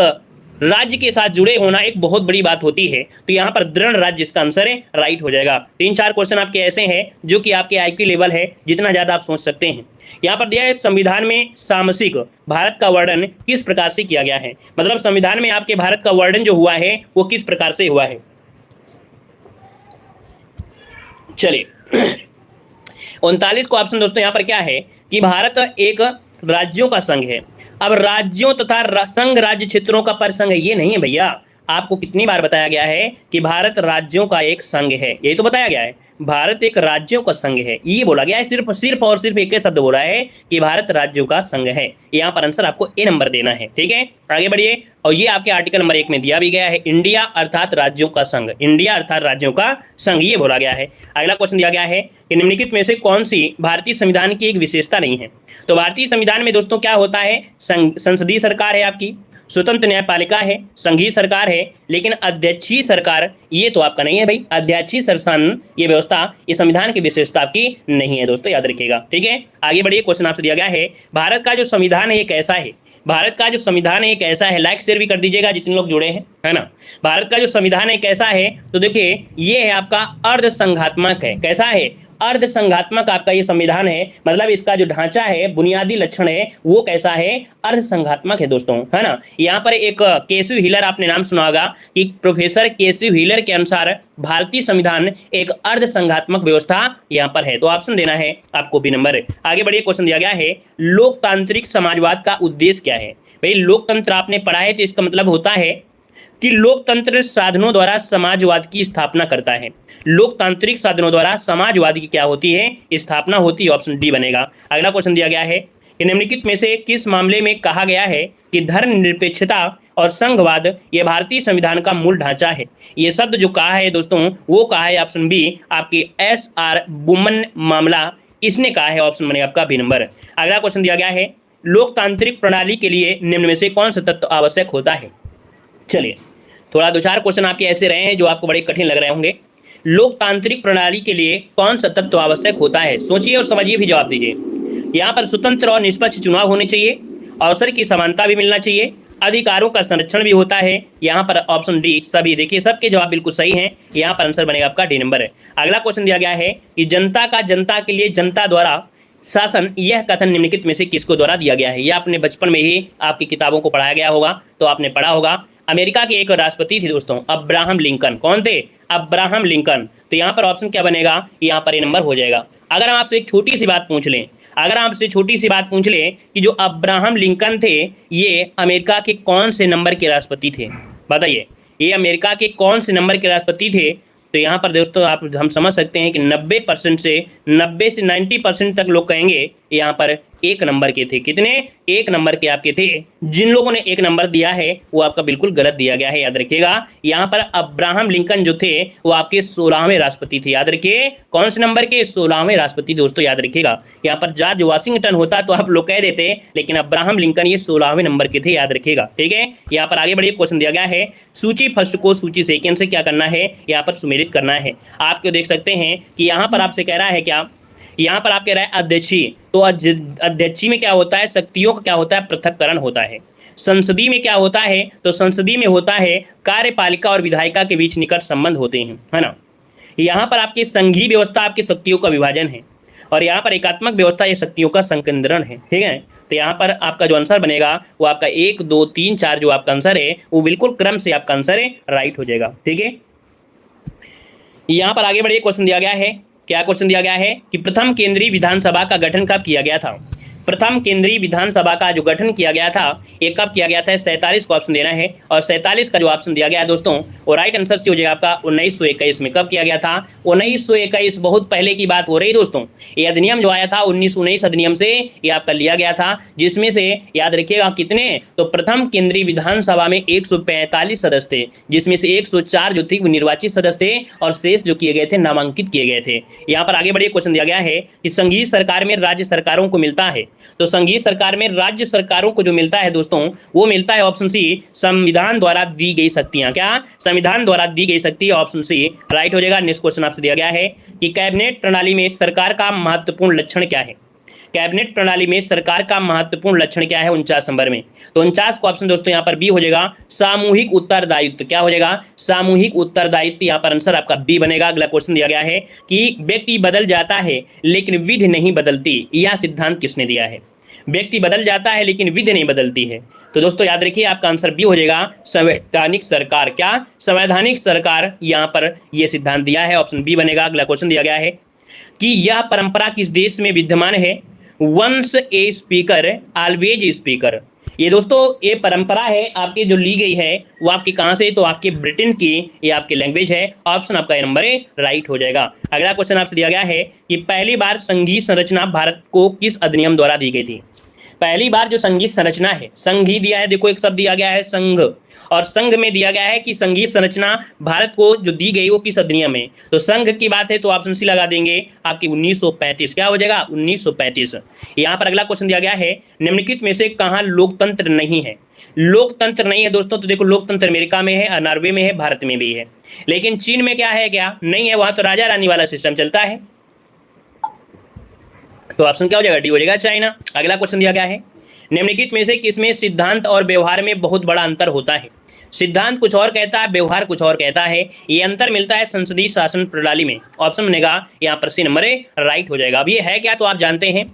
राज्य के साथ जुड़े होना एक बहुत बड़ी बात होती है, तो यहाँ पर दृढ़ राज्य इसका आंसर है राइट हो जाएगा। 3-4 क्वेश्चन आपके ऐसे हैं जो कि आपके आईक्यू लेवल है, जितना ज्यादा आप सोच सकते हैं। यहाँ पर दिया है संविधान में सामसिक भारत का वर्णन किस प्रकार से किया गया है, मतलब संविधान में आपके भारत का वर्णन जो हुआ है वो किस प्रकार से हुआ है। चलिए 39 को ऑप्शन दोस्तों यहाँ पर क्या है कि भारत एक राज्यों का संघ है। अब राज्यों तथा संघ राज्य क्षेत्रों का परिसंघ ये नहीं है भैया, आपको कितनी बार बताया गया है कि भारत राज्यों का एक संघ है, यही तो बताया गया है, भारत एक राज्यों का संघ है, ये बोला गया है, सिर्फ सिर्फ और सिर्फ एक ही शब्द बोला है कि भारत राज्यों का संघ है। यहाँ पर आंसर आपको ए नंबर देना है, ठीक है, आगे बढ़िए। और ये आपके आर्टिकल नंबर 1 में दिया भी गया है, इंडिया अर्थात राज्यों का संघ, इंडिया अर्थात राज्यों का संघ, ये बोला गया है। अगला क्वेश्चन दिया गया है कि निम्नलिखित में से कौन सी भारतीय संविधान की एक विशेषता नहीं है। तो भारतीय संविधान में दोस्तों क्या होता है, संसदीय सरकार है आपकी, स्वतंत्र न्यायपालिका है, संघीय सरकार है, लेकिन अध्यक्षीय सरकार ये तो आपका नहीं है भाई, अध्यक्षीय शासन ये व्यवस्था ये संविधान की विशेषता आपकी नहीं है दोस्तों, याद रखिएगा, ठीक है। आगे बढ़िए, क्वेश्चन आपसे दिया गया है भारत का जो संविधान है ये कैसा है, भारत का जो संविधान है ये कैसा है, लाइक शेयर भी कर दीजिएगा जितने लोग जुड़े हैं, है ना। भारत का जो संविधान है कैसा है, तो देखिए ये है आपका अर्ध संघात्मक है, कैसा है, अर्ध संघात्मक आपका ये संविधान है, मतलब इसका जो ढांचा है, बुनियादी लक्षण है वो कैसा है, अर्ध संघात्मक है दोस्तों, है ना। यहाँ पर एक केसिव हिलर आपने नाम सुना होगा कि प्रोफेसर केसिव हिलर के अनुसार भारतीय संविधान एक अर्ध संघात्मक व्यवस्था यहाँ पर है, तो ऑप्शन देना है आपको बी नंबर। आगे बढ़िए, क्वेश्चन दिया गया है लोकतांत्रिक समाजवाद का उद्देश्य क्या है। भाई लोकतंत्र आपने पढ़ा है तो इसका मतलब होता है कि लोकतंत्र साधनों द्वारा समाजवाद की स्थापना करता है, लोकतांत्रिक साधनों द्वारा समाजवाद की क्या होती है, स्थापना होती है, ऑप्शन डी बनेगा। अगला क्वेश्चन दिया गया है कि निम्नलिखित में से किस मामले में कहा गया है कि धर्मनिरपेक्षता और संघवाद ये भारतीय संविधान का मूल ढांचा है। ये शब्द जो कहा है दोस्तों वो कहा है ऑप्शन बी आपकी एस.आर. बुमन मामला, इसने कहा है, ऑप्शन बनेगा आपका बी नंबर। अगला क्वेश्चन दिया गया है लोकतांत्रिक प्रणाली के लिए निम्न में से कौन सा तत्व आवश्यक होता है। चलिए थोड़ा 2-4 क्वेश्चन आपके ऐसे रहे हैं जो आपको बड़े कठिन लग रहे होंगे। लोकतांत्रिक प्रणाली के लिए कौन सा तत्व आवश्यक होता है, सोचिए और समझिए भी जवाब दीजिए। यहाँ पर स्वतंत्र और निष्पक्ष चुनाव होने चाहिए, अवसर की समानता भी मिलना चाहिए, अधिकारों का संरक्षण भी होता है, यहाँ पर ऑप्शन डी सभी। देखिए सबके जवाब बिल्कुल सही हैं, यहाँ पर आंसर बनेगा आपका डी नंबर है। अगला क्वेश्चन दिया गया है कि जनता का जनता के लिए जनता द्वारा शासन, यह कथन निम्नलिखित में से किसको द्वारा दिया गया है। यह आपने बचपन में ही आपकी किताबों को पढ़ाया गया होगा तो आपने पढ़ा होगा। अमेरिका के एक राष्ट्रपति थे दोस्तों अब्राहम लिंकन, कौन थे, अब्राहम लिंकन। तो यहाँ पर ऑप्शन क्या बनेगा, यहाँ पर ये नंबर हो जाएगा। अगर हम आपसे एक छोटी सी बात पूछ लें, अगर आपसे छोटी सी बात पूछ लें कि जो अब्राहम लिंकन थे ये अमेरिका के कौन से नंबर के राष्ट्रपति थे, बताइए ये अमेरिका के कौन से नंबर के राष्ट्रपति थे। तो यहाँ पर दोस्तों आप हम समझ सकते हैं कि 90% से 90% तक लोग कहेंगे यहाँ पर 1 नंबर के थे। कितने, 1 नंबर के आपके थे। जिन लोगों ने 1 नंबर दिया है वो आपका बिल्कुल गलत दिया गया है, याद रखिएगा। यहाँ पर अब्राहम लिंकन जो थे वो आपके 16वें राष्ट्रपति थे, याद रखिए कौन से नंबर के, 16वें राष्ट्रपति दोस्तों, याद रखिएगा। यहाँ पर जॉर्ज वाशिंगटन होता तो आप लोग कह देते, लेकिन अब्राहम लिंकन ये 16वें नंबर के थे, याद रखिएगा, ठीक है। यहाँ पर आगे बढ़िए, क्वेश्चन दिया गया है सूची फर्स्ट को सूची सेकेंड से क्या करना है, यहाँ पर सुमेलित करना है। आपको देख सकते हैं कि यहाँ पर आपसे कह रहा है क्या, यहाँ पर आप कह रहा है अध्यक्षीय, तो अध्यक्षीय में क्या होता है, शक्तियों का क्या होता है, पृथक्करण होता है। संसदीय में क्या होता है, तो संसदीय में होता है कार्यपालिका और विधायिका के बीच निकट संबंध होते हैं, है ना। यहाँ पर आपकी संघीय व्यवस्था आपकी शक्तियों का विभाजन है, और यहाँ पर एकात्मक व्यवस्था ये शक्तियों का संकेंद्रण है, ठीक है। तो यहाँ पर आपका जो आंसर बनेगा वो आपका 1, 2, 3, 4 जो आपका आंसर है वो बिल्कुल क्रम से आपका आंसर है राइट हो जाएगा, ठीक है। यहाँ पर आगे बढ़िए, क्वेश्चन दिया गया है, क्या क्वेश्चन दिया गया है कि प्रथम केंद्रीय विधानसभा का गठन कब किया गया था। प्रथम केंद्रीय विधानसभा का जो गठन किया गया था ये कब किया गया था, 47 को ऑप्शन देना है। और 47 का जो ऑप्शन दिया गया है दोस्तों वो राइट आंसर से हो जाएगा आपका 1921 में। कब किया गया था, 1921, बहुत पहले की बात हो रही है दोस्तों। ये अधिनियम जो आया था 1919 अधिनियम से ये आपका लिया गया था, जिसमें से याद रखिएगा कितने, तो प्रथम केंद्रीय विधानसभा में 145 सदस्य थे, जिसमें से 104 जो थे वो निर्वाचित सदस्य थे और शेष जो किए गए थे नामांकित किए गए थे। यहाँ पर आगे बढ़िए, क्वेश्चन दिया गया है कि संघीय सरकार में राज्य सरकारों को मिलता है, तो संघीय सरकार में राज्य सरकारों को जो मिलता है दोस्तों वो मिलता है ऑप्शन सी संविधान द्वारा दी गई शक्तियां। क्या, संविधान द्वारा दी गई शक्ति, ऑप्शन सी राइट हो जाएगा। नेक्स्ट क्वेश्चन आपसे दिया गया है कि कैबिनेट प्रणाली में सरकार का महत्वपूर्ण लक्षण क्या है। कैबिनेट प्रणाली में सरकार का महत्वपूर्ण लक्षण क्या है 49 नंबर में। तो 49 का ऑप्शन दोस्तों यहाँ पर बी हो जाएगा, सामूहिक उत्तरदायित्व। क्या हो जाएगा, सामूहिक उत्तरदायित्व। यहाँ पर आंसर आपका बी बनेगा। अगला क्वेश्चन दिया गया है कि व्यक्ति बदल जाता है लेकिन विधि नहीं बदलती, यह सिद्धांत किसने दिया है। व्यक्ति बदल जाता है लेकिन विधि नहीं बदलती है। तो दोस्तों याद रखिए आपका आंसर बी हो जाएगा, संवैधानिक सरकार। क्या, संवैधानिक सरकार, यहाँ पर यह सिद्धांत दिया है, ऑप्शन बी बनेगा। अगला क्वेश्चन दिया गया है कि यह परंपरा किस देश में विद्यमान है, once a speaker always speaker. ये दोस्तों ये परंपरा है आपकी जो ली गई है वो आपकी कहाँ से, तो आपके ब्रिटेन की ये आपकी लैंग्वेज है। ऑप्शन आपका नंबर ए राइट हो जाएगा। अगला क्वेश्चन आपसे दिया गया है कि पहली बार संघीय संरचना भारत को किस अधिनियम द्वारा दी गई थी। पहली बार जो संघीय संरचना है, संघ ही दिया है, देखो एक शब्द दिया गया है संघ, और संघ में दिया गया है कि संघीय संरचना भारत को जो दी गई वो किस अधिनियम में, तो संघ की बात है तो ऑप्शन सी लगा देंगे आपकी 1935। क्या हो जाएगा 1935। यहाँ पर अगला क्वेश्चन दिया गया है निम्नलिखित में से कहाँ लोकतंत्र नहीं है। लोकतंत्र नहीं है दोस्तों, तो देखो लोकतंत्र अमेरिका में है, नॉर्वे में है, भारत में भी है, लेकिन चीन में क्या है, क्या नहीं है, वहां तो राजा रानी वाला सिस्टम चलता है। तो ऑप्शन क्या हो जाएगा डी हो जाएगा चाइना। अगला क्वेश्चन दिया गया है निम्नलिखित में से किसमें सिद्धांत और व्यवहार में बहुत बड़ा अंतर होता है। सिद्धांत कुछ और कहता है, व्यवहार कुछ और कहता है, ये अंतर मिलता है संसदीय शासन प्रणाली में। ऑप्शन बनेगा यहाँ पर सी नंबर ए राइट हो जाएगा। अब ये है क्या, तो आप जानते हैं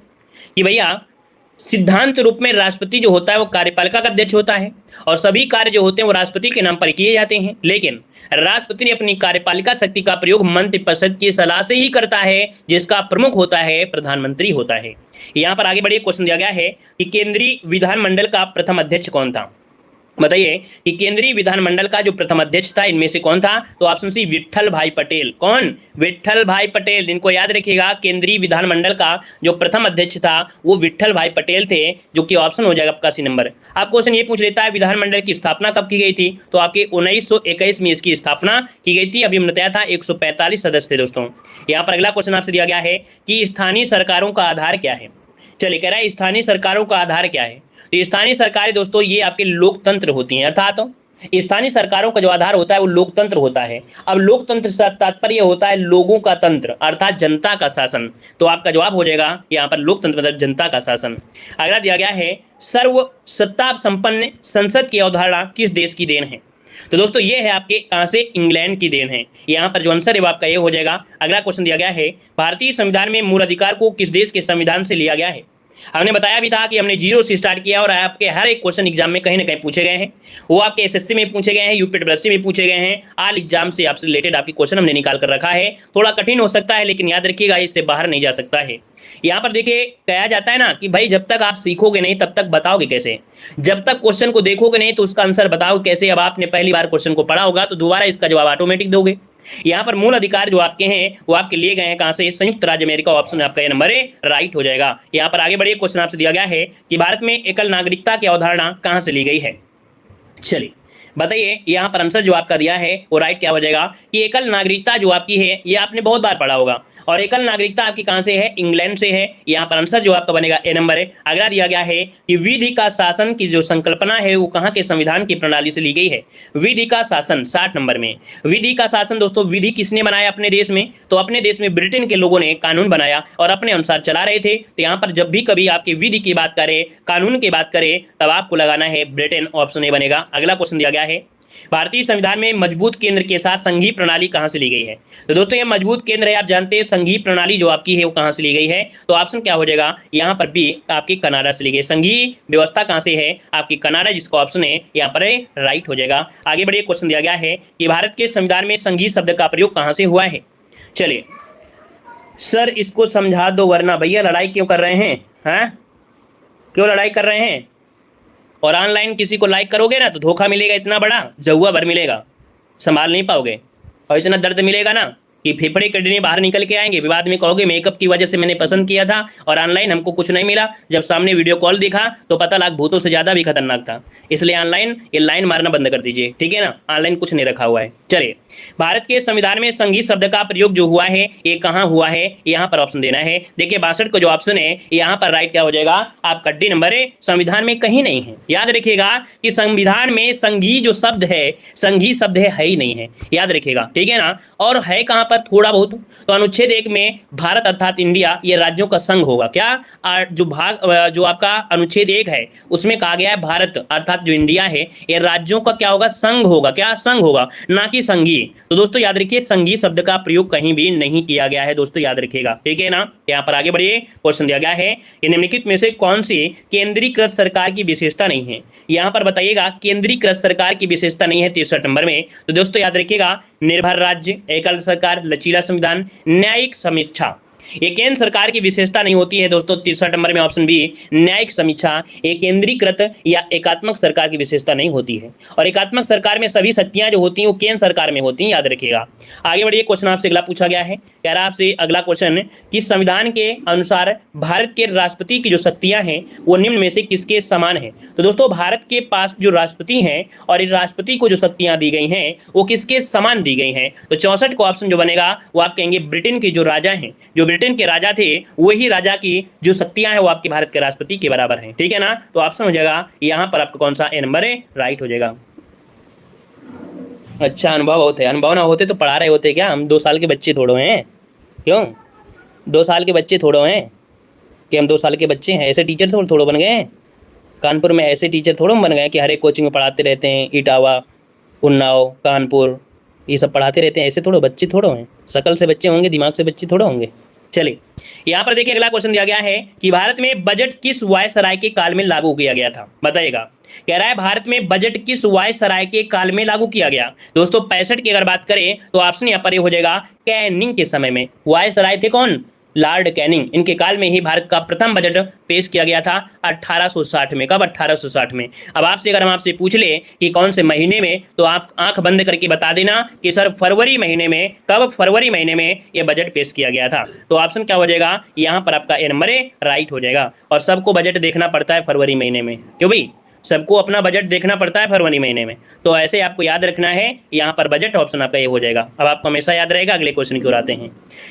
कि भैया सिद्धांत रूप में राष्ट्रपति जो होता है वो कार्यपालिका का अध्यक्ष होता है और सभी कार्य जो होते हैं वो राष्ट्रपति के नाम पर किए जाते हैं, लेकिन राष्ट्रपति ने अपनी कार्यपालिका शक्ति का प्रयोग मंत्रिपरिषद की सलाह से ही करता है, जिसका प्रमुख होता है प्रधानमंत्री होता है। यहाँ पर आगे बढ़िए क्वेश्चन दिया गया है कि केंद्रीय विधानमंडल का प्रथम अध्यक्ष कौन था। बताइए कि केंद्रीय विधानमंडल का जो प्रथम अध्यक्ष था इनमें से कौन था, तो ऑप्शन सी विट्ठल भाई पटेल। कौन, विट्ठल भाई पटेल। इनको याद रखिएगा, केंद्रीय विधानमंडल का जो प्रथम अध्यक्ष था वो विट्ठल भाई पटेल थे, जो कि ऑप्शन हो जाएगा आपका सी नंबर। आप क्वेश्चन ये पूछ लेता है विधानमंडल की स्थापना कब की गई थी, तो आपके 1921 में इसकी स्थापना की गई थी। अभी हमने बताया था 145 सदस्य थे दोस्तों। यहाँ पर अगला क्वेश्चन आपसे दिया गया है कि स्थानीय सरकारों का आधार क्या है। चलिए कह रहा है स्थानीय सरकारों का आधार क्या है, तो स्थानीय सरकारें दोस्तों ये आपके लोकतंत्र होती हैं, अर्थात स्थानीय सरकारों का जो आधार होता है वो लोकतंत्र होता है। अब लोकतंत्र से तात्पर्य होता है लोगों का तंत्र, अर्थात जनता का शासन। तो आपका जवाब हो जाएगा यहाँ पर लोकतंत्र मतलब जनता का शासन। अगला दिया गया है सर्व सत्ता संपन्न संसद की अवधारणा किस देश की देन है। तो दोस्तों ये है आपके कहां से, इंग्लैंड की देन है। यहाँ पर जो आंसर है वो आपका ये हो जाएगा। अगला क्वेश्चन दिया गया है भारतीय संविधान में मूल अधिकार को किस देश के संविधान से लिया गया है। हमने बताया भी था कि हमने जीरो से स्टार्ट किया और आपके हर एक क्वेश्चन एग्जाम में कहीं ना कहीं पूछे गए हैं। वो आपके एसएससी में पूछे गए हैं, यूपीपीएससी में पूछे गए हैं, ऑल एग्जाम से आपसे रिलेटेड आपके क्वेश्चन हमने निकाल कर रखा है। थोड़ा कठिन हो सकता है लेकिन याद रखिएगा इससे बाहर नहीं जा सकता है। यहाँ पर देखिए कहा जाता है ना कि भाई जब तक आप सीखोगे नहीं तब तक बताओगे कैसे, जब तक क्वेश्चन को देखोगे नहीं तो उसका आंसर बताओगे कैसे। अब आपने पहली बार क्वेश्चन को पढ़ा होगा तो दोबारा इसका जवाब ऑटोमेटिक दोगे। यहाँ पर मूल अधिकार जो आपके हैं वो आपके लिए गए हैं कहां से, संयुक्त राज्य अमेरिका। ऑप्शन आपका ये नंबर ए राइट हो जाएगा। यहाँ पर आगे बढ़िए क्वेश्चन आपसे दिया गया है कि भारत में एकल नागरिकता की अवधारणा कहां से ली गई है। चलिए बताइए यहाँ पर आंसर जो आपका दिया है वो राइट क्या हो जाएगा कि एकल नागरिकता जो आपकी है ये आपने बहुत बार पढ़ा होगा और एकल नागरिकता आपकी कहां से है, इंग्लैंड से है। यहाँ पर आंसर जो आपका बनेगा ए नंबर है। अगला दिया गया है कि विधि का शासन की जो संकल्पना है वो कहां के संविधान की प्रणाली से ली गई है। विधि का शासन 60 नंबर में। विधि का शासन दोस्तों विधि किसने बनाया अपने देश में, तो अपने देश में ब्रिटेन के लोगों ने कानून बनाया और अपने अनुसार चला रहे थे। तो यहाँ पर जब भी कभी आपकी विधि की बात करें, कानून की बात करें, तब आपको लगाना है ब्रिटेन। ऑप्शन ए बनेगा। अगला क्वेश्चन दिया गया है भारतीय संविधान में मजबूत केंद्र के साथ संघीय प्रणाली कहां से ली गई है। तो दोस्तों ये मजबूत केंद्र है, आप जानते हैं संघीय प्रणाली जो आपकी है वो कहां से ली गई है, तो ऑप्शन क्या हो जाएगा यहाँ पर भी आपकी कनाडा से ली गई। संघीय व्यवस्था कहां से है आपकी कनाडा, जिसका ऑप्शन है यहाँ पर राइट हो जाएगा। आगे बढ़िए क्वेश्चन दिया गया है कि भारत के संविधान में संघीय शब्द का प्रयोग कहां से हुआ है। चलिए सर इसको समझा दो वरना भैया लड़ाई क्यों कर रहे हैं, हाँ क्यों लड़ाई कर रहे हैं। और ऑनलाइन किसी को लाइक करोगे ना तो धोखा मिलेगा, इतना बड़ा जहुआ भर मिलेगा, संभाल नहीं पाओगे और इतना दर्द मिलेगा ना कि फेफड़े किडनी बाहर निकल के आएंगे। बाद में कहोगे मेकअप की वजह से मैंने पसंद किया था और ऑनलाइन हमको कुछ नहीं मिला, जब सामने वीडियो कॉल देखा तो पता लगा भूतों से ज़्यादा भी खतरनाक था। इसलिए ऑनलाइन ये लाइन मारना बंद कर दीजिए, ठीक है ना, ऑनलाइन कुछ नहीं रखा हुआ है। चलिए भारत के संविधान में संघीय शब्द का प्रयोग जो हुआ है ये कहाँ हुआ है, यहाँ पर ऑप्शन देना है। देखिए 62 का जो ऑप्शन है यहाँ पर राइट क्या हो जाएगा आपका डी नंबर है। संविधान में कहीं नहीं है। याद रखिएगा कि संविधान में संघीय जो शब्द है, संघीय शब्द है ही नहीं है, याद रखिएगा, ठीक है ना। और है कहाँ पर थोड़ा बहुत, तो अनुच्छेद 1 में भारत अर्थात इंडिया ये राज्यों का संघ होगा। क्या जो भाग जो आपका अनुच्छेद 1 है उसमें कहा गया है भारत अर्थात जो इंडिया है ये राज्यों का क्या होगा, संघ होगा। क्या संघ होगा, ना कि संघीय। तो दोस्तों याद रखिए संघीय शब्द का प्रयोग कहीं भी नहीं किया गया है दोस्तों, याद रखिएगा, ठीक है ना। यहाँ पर आगे बढ़िए क्वेश्चन दिया गया है कि निम्नलिखित में से कौन सी केंद्रीकृत सरकार की विशेषता नहीं है। यहाँ पर बताइएगा केंद्रीकृत सरकार की विशेषता नहीं है 63 नंबर में। तो दोस्तों याद रखिएगा निर्भर राज्य, एकल सरकार, लचीला संविधान, न्यायिक समीक्षा। ये केंद्र सरकार की विशेषता नहीं होती है दोस्तों। 63 नंबर में ऑप्शन बी, न्यायिक समीक्षा ये केंद्रीकृत या एकात्मक सरकार की विशेषता नहीं होती है। और एकात्मक सरकार में सभी शक्तियां जो होती हैं वो केंद्र सरकार में होती हैं, याद रखिएगा। आगे बढ़िए, क्वेश्चन आपसे अगला पूछा गया है। कह रहा है आपसे अगला क्वेश्चन कि संविधान के अनुसार भारत के राष्ट्रपति की जो शक्तियां हैं वो निम्न में से किसके समान है। तो दोस्तों भारत के पास जो राष्ट्रपति हैं और इस राष्ट्रपति को जो शक्तियां दी गई हैं वो किसके समान दी गई हैं। तो 64 का ऑप्शन जो बनेगा वो आप कहेंगे ब्रिटेन के जो राजा हैं, जो ब्रिटेन के राजा थे वही राजा की जो शक्तियां हैं वो आपके भारत के राष्ट्रपति के बराबर हैं, ठीक है ना। तो ऑप्शन हो जाएगा यहाँ पर आपका कौन सा, ए नंबर है, राइट हो जाएगा। अच्छा, अनुभव बहुत है, अनुभव ना होते तो पढ़ा रहे होते क्या, हम 2 साल के बच्चे थोड़ो हैं। क्यों 2 साल के बच्चे थोड़ो हैं कि हम 2 साल के बच्चे हैं, ऐसे टीचर थोड़ो बन गए हैं। कानपुर में ऐसे टीचर थोड़ो बन गए कि हर एक कोचिंग में पढ़ाते रहते हैं, इटावा, उन्नाव, कानपुर ये सब पढ़ाते रहते हैं, ऐसे थोड़ो बच्चे थोड़ो हैं। शकल से बच्चे होंगे, दिमाग से बच्चे थोड़ो होंगे। चलिए यहाँ पर देखिए अगला क्वेश्चन दिया गया है कि भारत में बजट किस वायसराय के काल में लागू किया गया था, बताइएगा। कह रहा है भारत में बजट किस वायसराय के काल में लागू किया गया। दोस्तों 65 की अगर बात करें तो ऑप्शन यहाँ पर हो जाएगा कैनिंग के समय में। वायसराय थे कौन, लॉर्ड कैनिंग, इनके काल में ही भारत का प्रथम बजट पेश किया गया था 1860 में। कब, 1860 में। अब आपसे अगर हम आपसे पूछ ले कि कौन से महीने में, तो आप आंख बंद करके बता देना कि सर फरवरी महीने में। कब, फरवरी महीने में यह बजट पेश किया गया था। तो ऑप्शन क्या हो जाएगा यहाँ पर आपका ए नंबर है, राइट हो जाएगा। और सबको बजट देखना पड़ता है फरवरी महीने में, क्यों भाई, सबको अपना बजट देखना पड़ता है फरवरी महीने में। तो ऐसे आपको याद रखना है, यहाँ पर बजट ऑप्शन आपका ये हो जाएगा। अब आपको हमेशा याद रहेगा। अगले क्वेश्चन की ओर आते हैं।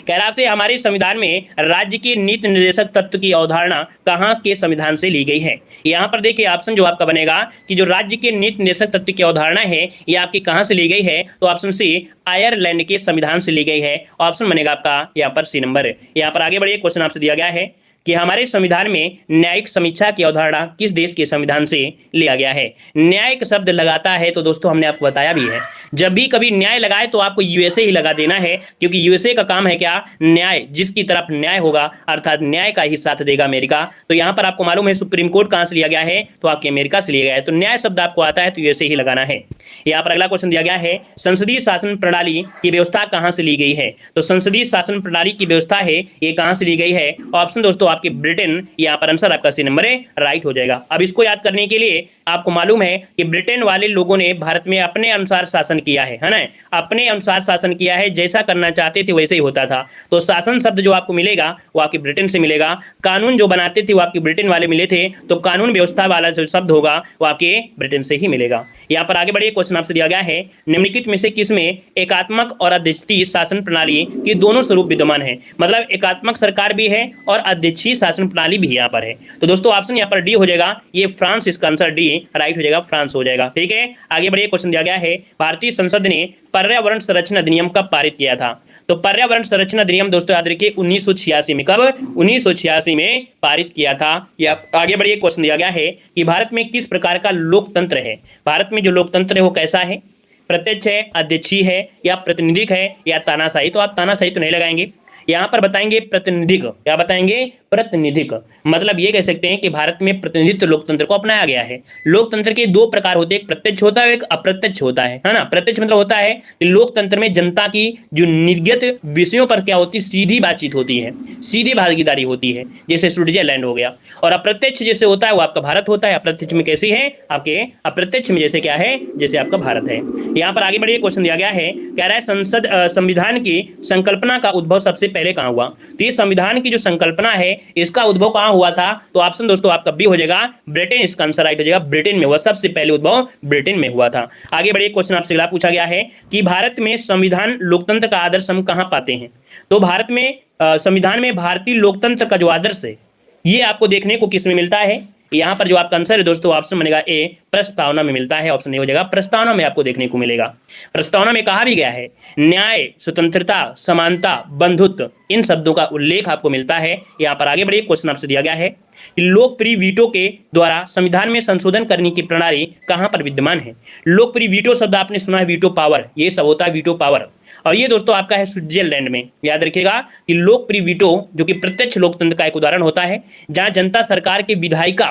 कह रहा आपसे हमारे संविधान में राज्य के नीति निर्देशक तत्व की अवधारणा कहाँ के संविधान से ली गई है। यहाँ पर देखिए ऑप्शन जो आपका बनेगा कि जो राज्य के नीति निर्देशक तत्व की अवधारणा है ये आपकी कहाँ से ली गई है। तो ऑप्शन सी, आयरलैंड के संविधान से ली गई है। ऑप्शन बनेगा आपका यहाँ पर सी नंबर। यहाँ पर आगे बढ़िए, क्वेश्चन आपसे दिया गया है कि हमारे संविधान में न्यायिक समीक्षा की अवधारणा किस देश के संविधान से लिया गया है। न्यायिक शब्द लगाता है तो दोस्तों हमने आपको बताया भी है, जब भी कभी न्याय लगाए तो आपको यूएसए ही लगा देना है, क्योंकि यूएसए का काम है क्या, न्याय। जिसकी तरफ न्याय होगा अर्थात न्याय का ही साथ देगा अमेरिका। तो यहाँ पर आपको मालूम है सुप्रीम कोर्ट कहाँ से लिया गया है, तो आपके अमेरिका से लिया गया है। तो न्याय शब्द आपको आता है तो यूएसए ही लगाना है। यहाँ पर अगला क्वेश्चन दिया गया है, संसदीय शासन प्रणाली की व्यवस्था कहाँ से ली गई है। तो संसदीय शासन प्रणाली की व्यवस्था है ये कहाँ से ली गई है। ऑप्शन दोस्तों आपके ब्रिटेन, यहाँ पर आंसर आपका सी नंबर है, राइट हो जाएगा। अब इसको याद करने के लिए आपको मालूम है कि ब्रिटेन वाले लोगों ने भारत में अपने अनुसार शासन किया है ना, अपने अनुसार शासन किया है, जैसा करना चाहते थे वैसे ही होता था। तो शासन शब्द जो आपको मिलेगा वो आपके ब्रिटेन से मिलेगा। कानून जो बनाते थे वो आपके ब्रिटेन वाले मिले थे, तो कानून व्यवस्था वाला जो शब्द होगा वो आपके ब्रिटेन से ही मिलेगा। यहाँ पर आगे बढ़िए, क्वेश्चन आपसे दिया गया है, निम्नलिखित में से किसमें एकात्मक और अध्यक्षीय शासन प्रणाली के दोनों स्वरूप विद्यमान है। मतलब एकात्मक सरकार भी है और अध्यक्षीय शासन प्रणाली भी यहाँ पर है। तो दोस्तों ऑप्शन यहाँ पर डी हो जाएगा, ये फ्रांस, इसका आंसर डी राइट हो जाएगा, फ्रांस हो जाएगा। ठीक है, आगे बढ़िए, क्वेश्चन दिया गया है, भारतीय संसद ने पर्यावरण संरक्षण अधिनियम कब पारित किया था। तो पर्यावरण संरक्षण अधिनियम दोस्तों याद रखिए 1986 में। कब, 1986 में पारित किया था। या आगे बढ़िए, क्वेश्चन दिया गया है कि भारत में किस प्रकार का लोकतंत्र है। भारत में जो लोकतंत्र है वो कैसा है, प्रत्यक्ष है, अध्यक्षीय है, या प्रतिनिधिक है, या तानाशाही। तो आप तानाशाही तो नहीं लगाएंगे, यहाँ पर बताएंगे प्रतिनिधिक। क्या बताएंगे, प्रतिनिधिक। मतलब ये कह सकते हैं कि भारत में प्रतिनिधित्व लोकतंत्र को अपनाया गया है। लोकतंत्र के दो प्रकार होते हैं, एक प्रत्यक्ष होता है, एक अप्रत्यक्ष होता है ना। प्रत्यक्ष मतलब होता है कि लोकतंत्र में जनता की जो निर्गत विषयों पर क्या होती है, सीधी बातचीत होती है, सीधी भागीदारी होती है, जैसे स्विट्जरलैंड हो गया। और अप्रत्यक्ष जैसे होता है वो आपका भारत होता है। अप्रत्यक्ष में कैसी है, आपके अप्रत्यक्ष में जैसे क्या है, जैसे आपका भारत है। यहाँ पर आगे बढ़िए, क्वेश्चन दिया गया है, कह रहा है संविधान की संकल्पना का उद्भव सबसे पहले कहां हुआ। तो ये संविधान की जो संकल्पना है इसका उद्भव कहां हुआ था। तो ऑप्शन दोस्तों आपका बी हो जाएगा, ब्रिटेन, इसका आंसर राइट हो जाएगा, ब्रिटेन में हुआ। सबसे पहले उद्भव ब्रिटेन में हुआ था। आगे बढ़िए, क्वेश्चन आपसे अगला पूछा गया है कि भारत में संविधान लोकतंत्र का आदर्श हम कहां पाते हैं। तो भारत में संविधान में भारतीय लोकतंत्र का जो आदर्श है ये आपको देखने को किसमें मिलता है। यहाँ पर जो आपका आंसर है दोस्तों, ऑप्शन बनेगा ए, प्रस्तावना में मिलता है। ऑप्शन ए हो जाएगा, प्रस्तावना में आपको देखने को मिलेगा। प्रस्तावना में कहा भी गया है, न्याय, स्वतंत्रता, समानता, बंधुत्व, इन शब्दों का उल्लेख आपको मिलता है। यहाँ पर आगे बढ़िए, क्वेश्चन आपसे दिया गया है कि लोकप्रिय वीटो के द्वारा संविधान में संशोधन करने की प्रणाली कहाँ पर विद्यमान है। लोकप्रिय वीटो शब्द आपने सुना है, वीटो पावर, ये सब होता है वीटो पावर। और ये दोस्तों आपका है स्विट्जरलैंड में। याद रखिएगा कि लोकप्रिय वीटो जो कि प्रत्यक्ष लोकतंत्र का एक उदाहरण होता है, जहां जनता सरकार के विधायिका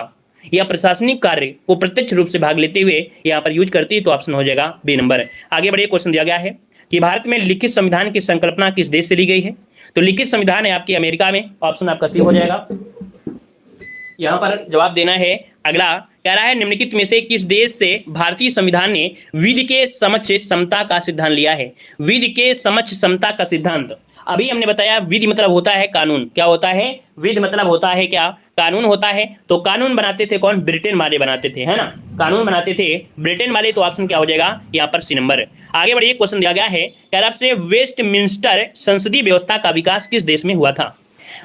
या प्रशासनिक कार्य को प्रत्यक्ष रूप से भाग लेते हुए यहाँ पर यूज करती है, तो ऑप्शन हो जाएगा बी नंबर। आगे बढ़िए, क्वेश्चन दिया गया है कि भारत में लिखित संविधान की संकल्पना किस देश से ली गई है? तो लिखित संविधान है आपकी अमेरिका में, ऑप्शन आपका सी हो जाएगा। यहाँ पर जवाब देना है। अगला कह रहा है निम्नलिखित में से किस देश से भारतीय संविधान ने विधि के समक्ष समता का सिद्धांत लिया है? विधि के समक्ष समता का सिद्धांत, अभी हमने बताया विधि मतलब होता है कानून। क्या होता है? विधि मतलब होता है क्या? कानून होता है। तो कानून बनाते थे कौन? ब्रिटेन वाले बनाते थे, है ना, कानून बनाते थे ब्रिटेन वाले। तो ऑप्शन क्या हो जाएगा यहाँ पर सी नंबर। आगे बढ़िए, क्वेश्चन दिया गया है कह रहा है वेस्टमिंस्टर संसदीय व्यवस्था का विकास किस देश में हुआ था?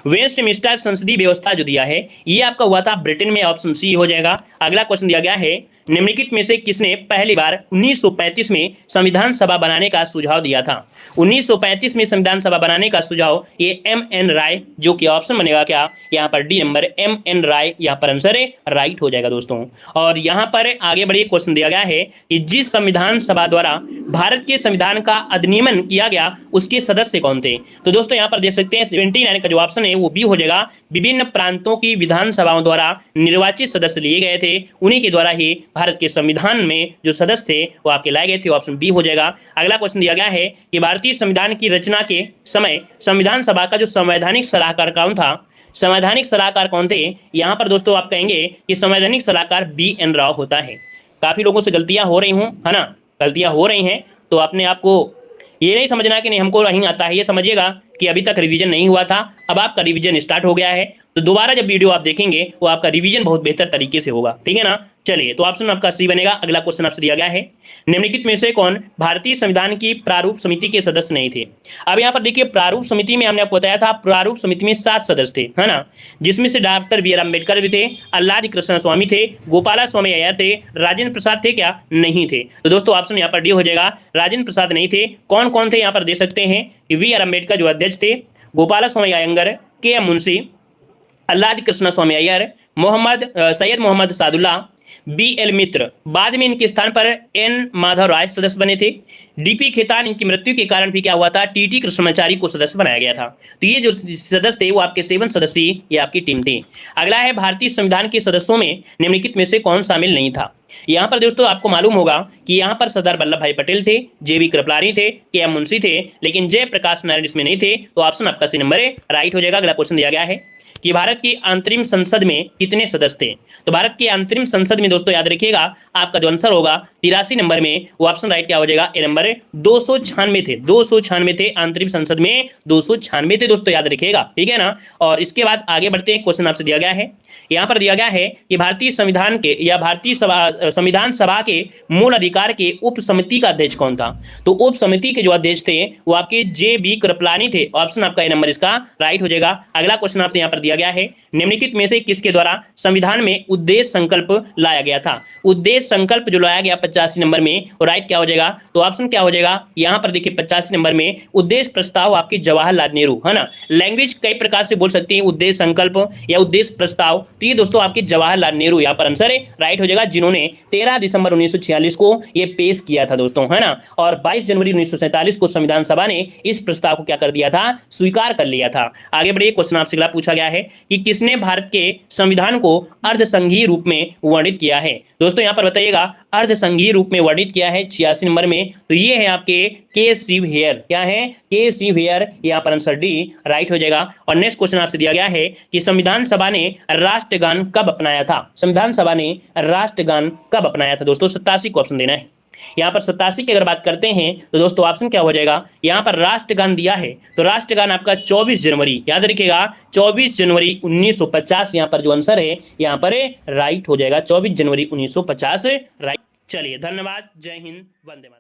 वेस्टमिंस्टर संसदीय व्यवस्था जो दिया है ये आपका हुआ था ब्रिटेन में, ऑप्शन सी हो जाएगा। अगला क्वेश्चन दिया गया है निम्नलिखित में से किसने पहली बार 1935 में संविधान सभा बनाने का सुझाव दिया था? 1935 में संविधान सभा बनाने का सुझाव ये एम.एन. राय, जो कि ऑप्शन बनेगा क्या यहाँ पर डी नंबर, एम.एन. राय यहाँ पर आंसर राइट हो जाएगा दोस्तों। और यहाँ पर आगे बढ़िए, क्वेश्चन दिया गया है कि जिस संविधान सभा द्वारा भारत के संविधान का अधिनियमन किया गया उसके सदस्य कौन थे? तो दोस्तों यहाँ पर देख सकते हैं 79 का जो ऑप्शन है वो बी हो जाएगा। विभिन्न प्रांतों की विधानसभाओं द्वारा निर्वाचित सदस्य लिए गए थे, उन्हीं के द्वारा ही भारत के संविधान में जो सदस्य थे वो आपके लाए गए थे, ऑप्शन बी हो जाएगा। अगला क्वेश्चन दिया गया है कि भारतीय संविधान की रचना के समय संविधान सभा का जो संवैधानिक सलाहकार कौन था? संवैधानिक सलाहकार कौन थे? यहाँ पर दोस्तों आप कहेंगे कि संवैधानिक सलाहकार बी.एन. राव होता है। काफी लोगों से गलतियां हो रही हूं, है ना, गलतियां हो रही हैं, तो अपने आप को ये नहीं समझना कि नहीं हमको नहीं आता है, ये समझिएगा कि अभी तक रिवीजन नहीं हुआ था, अब आपका रिवीजन स्टार्ट हो गया है। तो दोबारा जब वीडियो आप देखेंगे वो आपका रिवीजन बहुत बेहतर तरीके से होगा, ठीक है ना। चलिए, तो ऑप्शन आपका सी बनेगा। अगला क्वेश्चन आपसे दिया गया है निम्नलिखित में से कौन भारतीय संविधान की प्रारूप समिति के सदस्य नहीं थे? अब यहाँ पर देखिए, प्रारूप समिति में हमने आपको बताया था प्रारूप समिति में 7 सदस्य थे, है ना, जिसमें से डॉक्टर बी.आर. अम्बेडकर भी थे, अल्लादी कृष्ण स्वामी थे, गोपाला स्वामी अय्यर थे, राजेंद्र प्रसाद थे क्या? नहीं थे। तो दोस्तों ऑप्शन यहाँ पर डी हो जाएगा, राजेंद्र प्रसाद नहीं थे। कौन कौन थे यहाँ पर दे सकते हैं कि बी.आर. अम्बेडकर जो अध्यक्ष थे, गोपाला स्वामी अयंगर, के.एम. मुंशी, अल्लादी कृष्ण स्वामी अय्यर, सैयद मोहम्मद सादुल्ला, बी.एल. मित्र। बाद में इनके स्थान पर एन. माधव राय सदस्य बने थे। डी.पी. खेतान इनकी मृत्यु के कारण भी क्या हुआ था? टी.टी. कृष्णमाचारी को सदस्य बनाया गया था। तो ये जो सदस्य थे वो आपके 7 सदस्यीय ये आपकी टीम थी। अगला है भारतीय संविधान के सदस्यों में निम्नलिखित में से कौन शामिल नहीं था? यहाँ पर दोस्तों आपको मालूम होगा कि यहाँ पर सरदार वल्लभ भाई पटेल थे, जे.बी. कृपलानी थे, के.एम. मुंशी थे, लेकिन जयप्रकाश नारायण इसमें नहीं थे। तो ऑप्शन आपका सी नंबर राइट हो जाएगा। अगला क्वेश्चन दिया गया है कि भारत की अंतरिम संसद में कितने सदस्य थे? तो भारत की अंतरिम संसद में दोस्तों याद रखिएगा आपका जो आंसर होगा 83 नंबर में, वो ऑप्शन राइट क्या हो जाएगा? ए नंबर 296 थे। 296 थे अंतरिम संसद में, 296 थे दोस्तों, याद रखिएगा, ठीक है ना। और इसके बाद आगे बढ़ते हैं, क्वेश्चन आपसे दिया गया है, यहाँ पर दिया गया है कि भारतीय संविधान के या भारतीय संविधान सभा के मूल अधिकार के उप समिति का अध्यक्ष कौन था? तो उप समिति के जो अध्यक्ष थे वो आपके जे.बी. कृपलानी थे। ऑप्शन आपका ए नंबर इसका राइट हो जाएगा। अगला क्वेश्चन आपसे यहाँ पर दिया गया है निम्नलिखित में से किसके द्वारा संविधान में उद्देश्य संकल्प लाया गया था? उद्देश्य संकल्प जो लाया गया 85 नंबर में, वो राइट क्या हो जाएगा? तो ऑप्शन क्या हो जाएगा यहाँ पर देखिए 85 नंबर में उद्देश्य प्रस्ताव आपके जवाहरलाल नेहरू, है ना। लैंग्वेज कई प्रकार से बोल सकते हैं, उद्देश्य संकल्प या उद्देश्य प्रस्ताव। तो ये दोस्तों आपके जवाहरलाल नेहरू यहाँ पर आंसर राइट हो जाएगा, जिन्होंने 13 दिसंबर 1946 को ये पेश किया था दोस्तों, है ना। और 22 जनवरी 1947 को संविधान सभा ने इस प्रस्ताव को क्या कर दिया था? स्वीकार कर लिया था। आगे बढ़िए, क्वेश्चन आपसे अगला पूछा गया है कि किसने भारत के संविधान को अर्धसंघीय रूप में वर्णित किया है? दोस्तों यहाँ पर बताइएगा अर्धसंघीय रूप में वर्णित किया है 86 नंबर में, तो ये है आपके के.सी. हेयर। क्या है? के.सी. हेयर, यहाँ पर आंसर डी राइट हो जाएगा। और नेक्स्ट क्वेश्चन आपसे दिया गया है कि संविधान सभा ने राष्ट्रगान कब अपनाया था? संविधान सभा ने राष्ट्रगान कब अपनाया था दोस्तों? 87 को ऑप्शन देना है। यहाँ पर 87 की अगर बात करते हैं तो दोस्तों ऑप्शन क्या हो जाएगा? यहाँ पर राष्ट्रगान दिया है, तो राष्ट्रगान आपका 24 जनवरी, याद रखिएगा 24 जनवरी 1950 यहाँ पर जो आंसर है यहाँ पर राइट हो जाएगा, 24 जनवरी 1950 राइट। चलिए, धन्यवाद, जय हिंद, वंदे मातरम।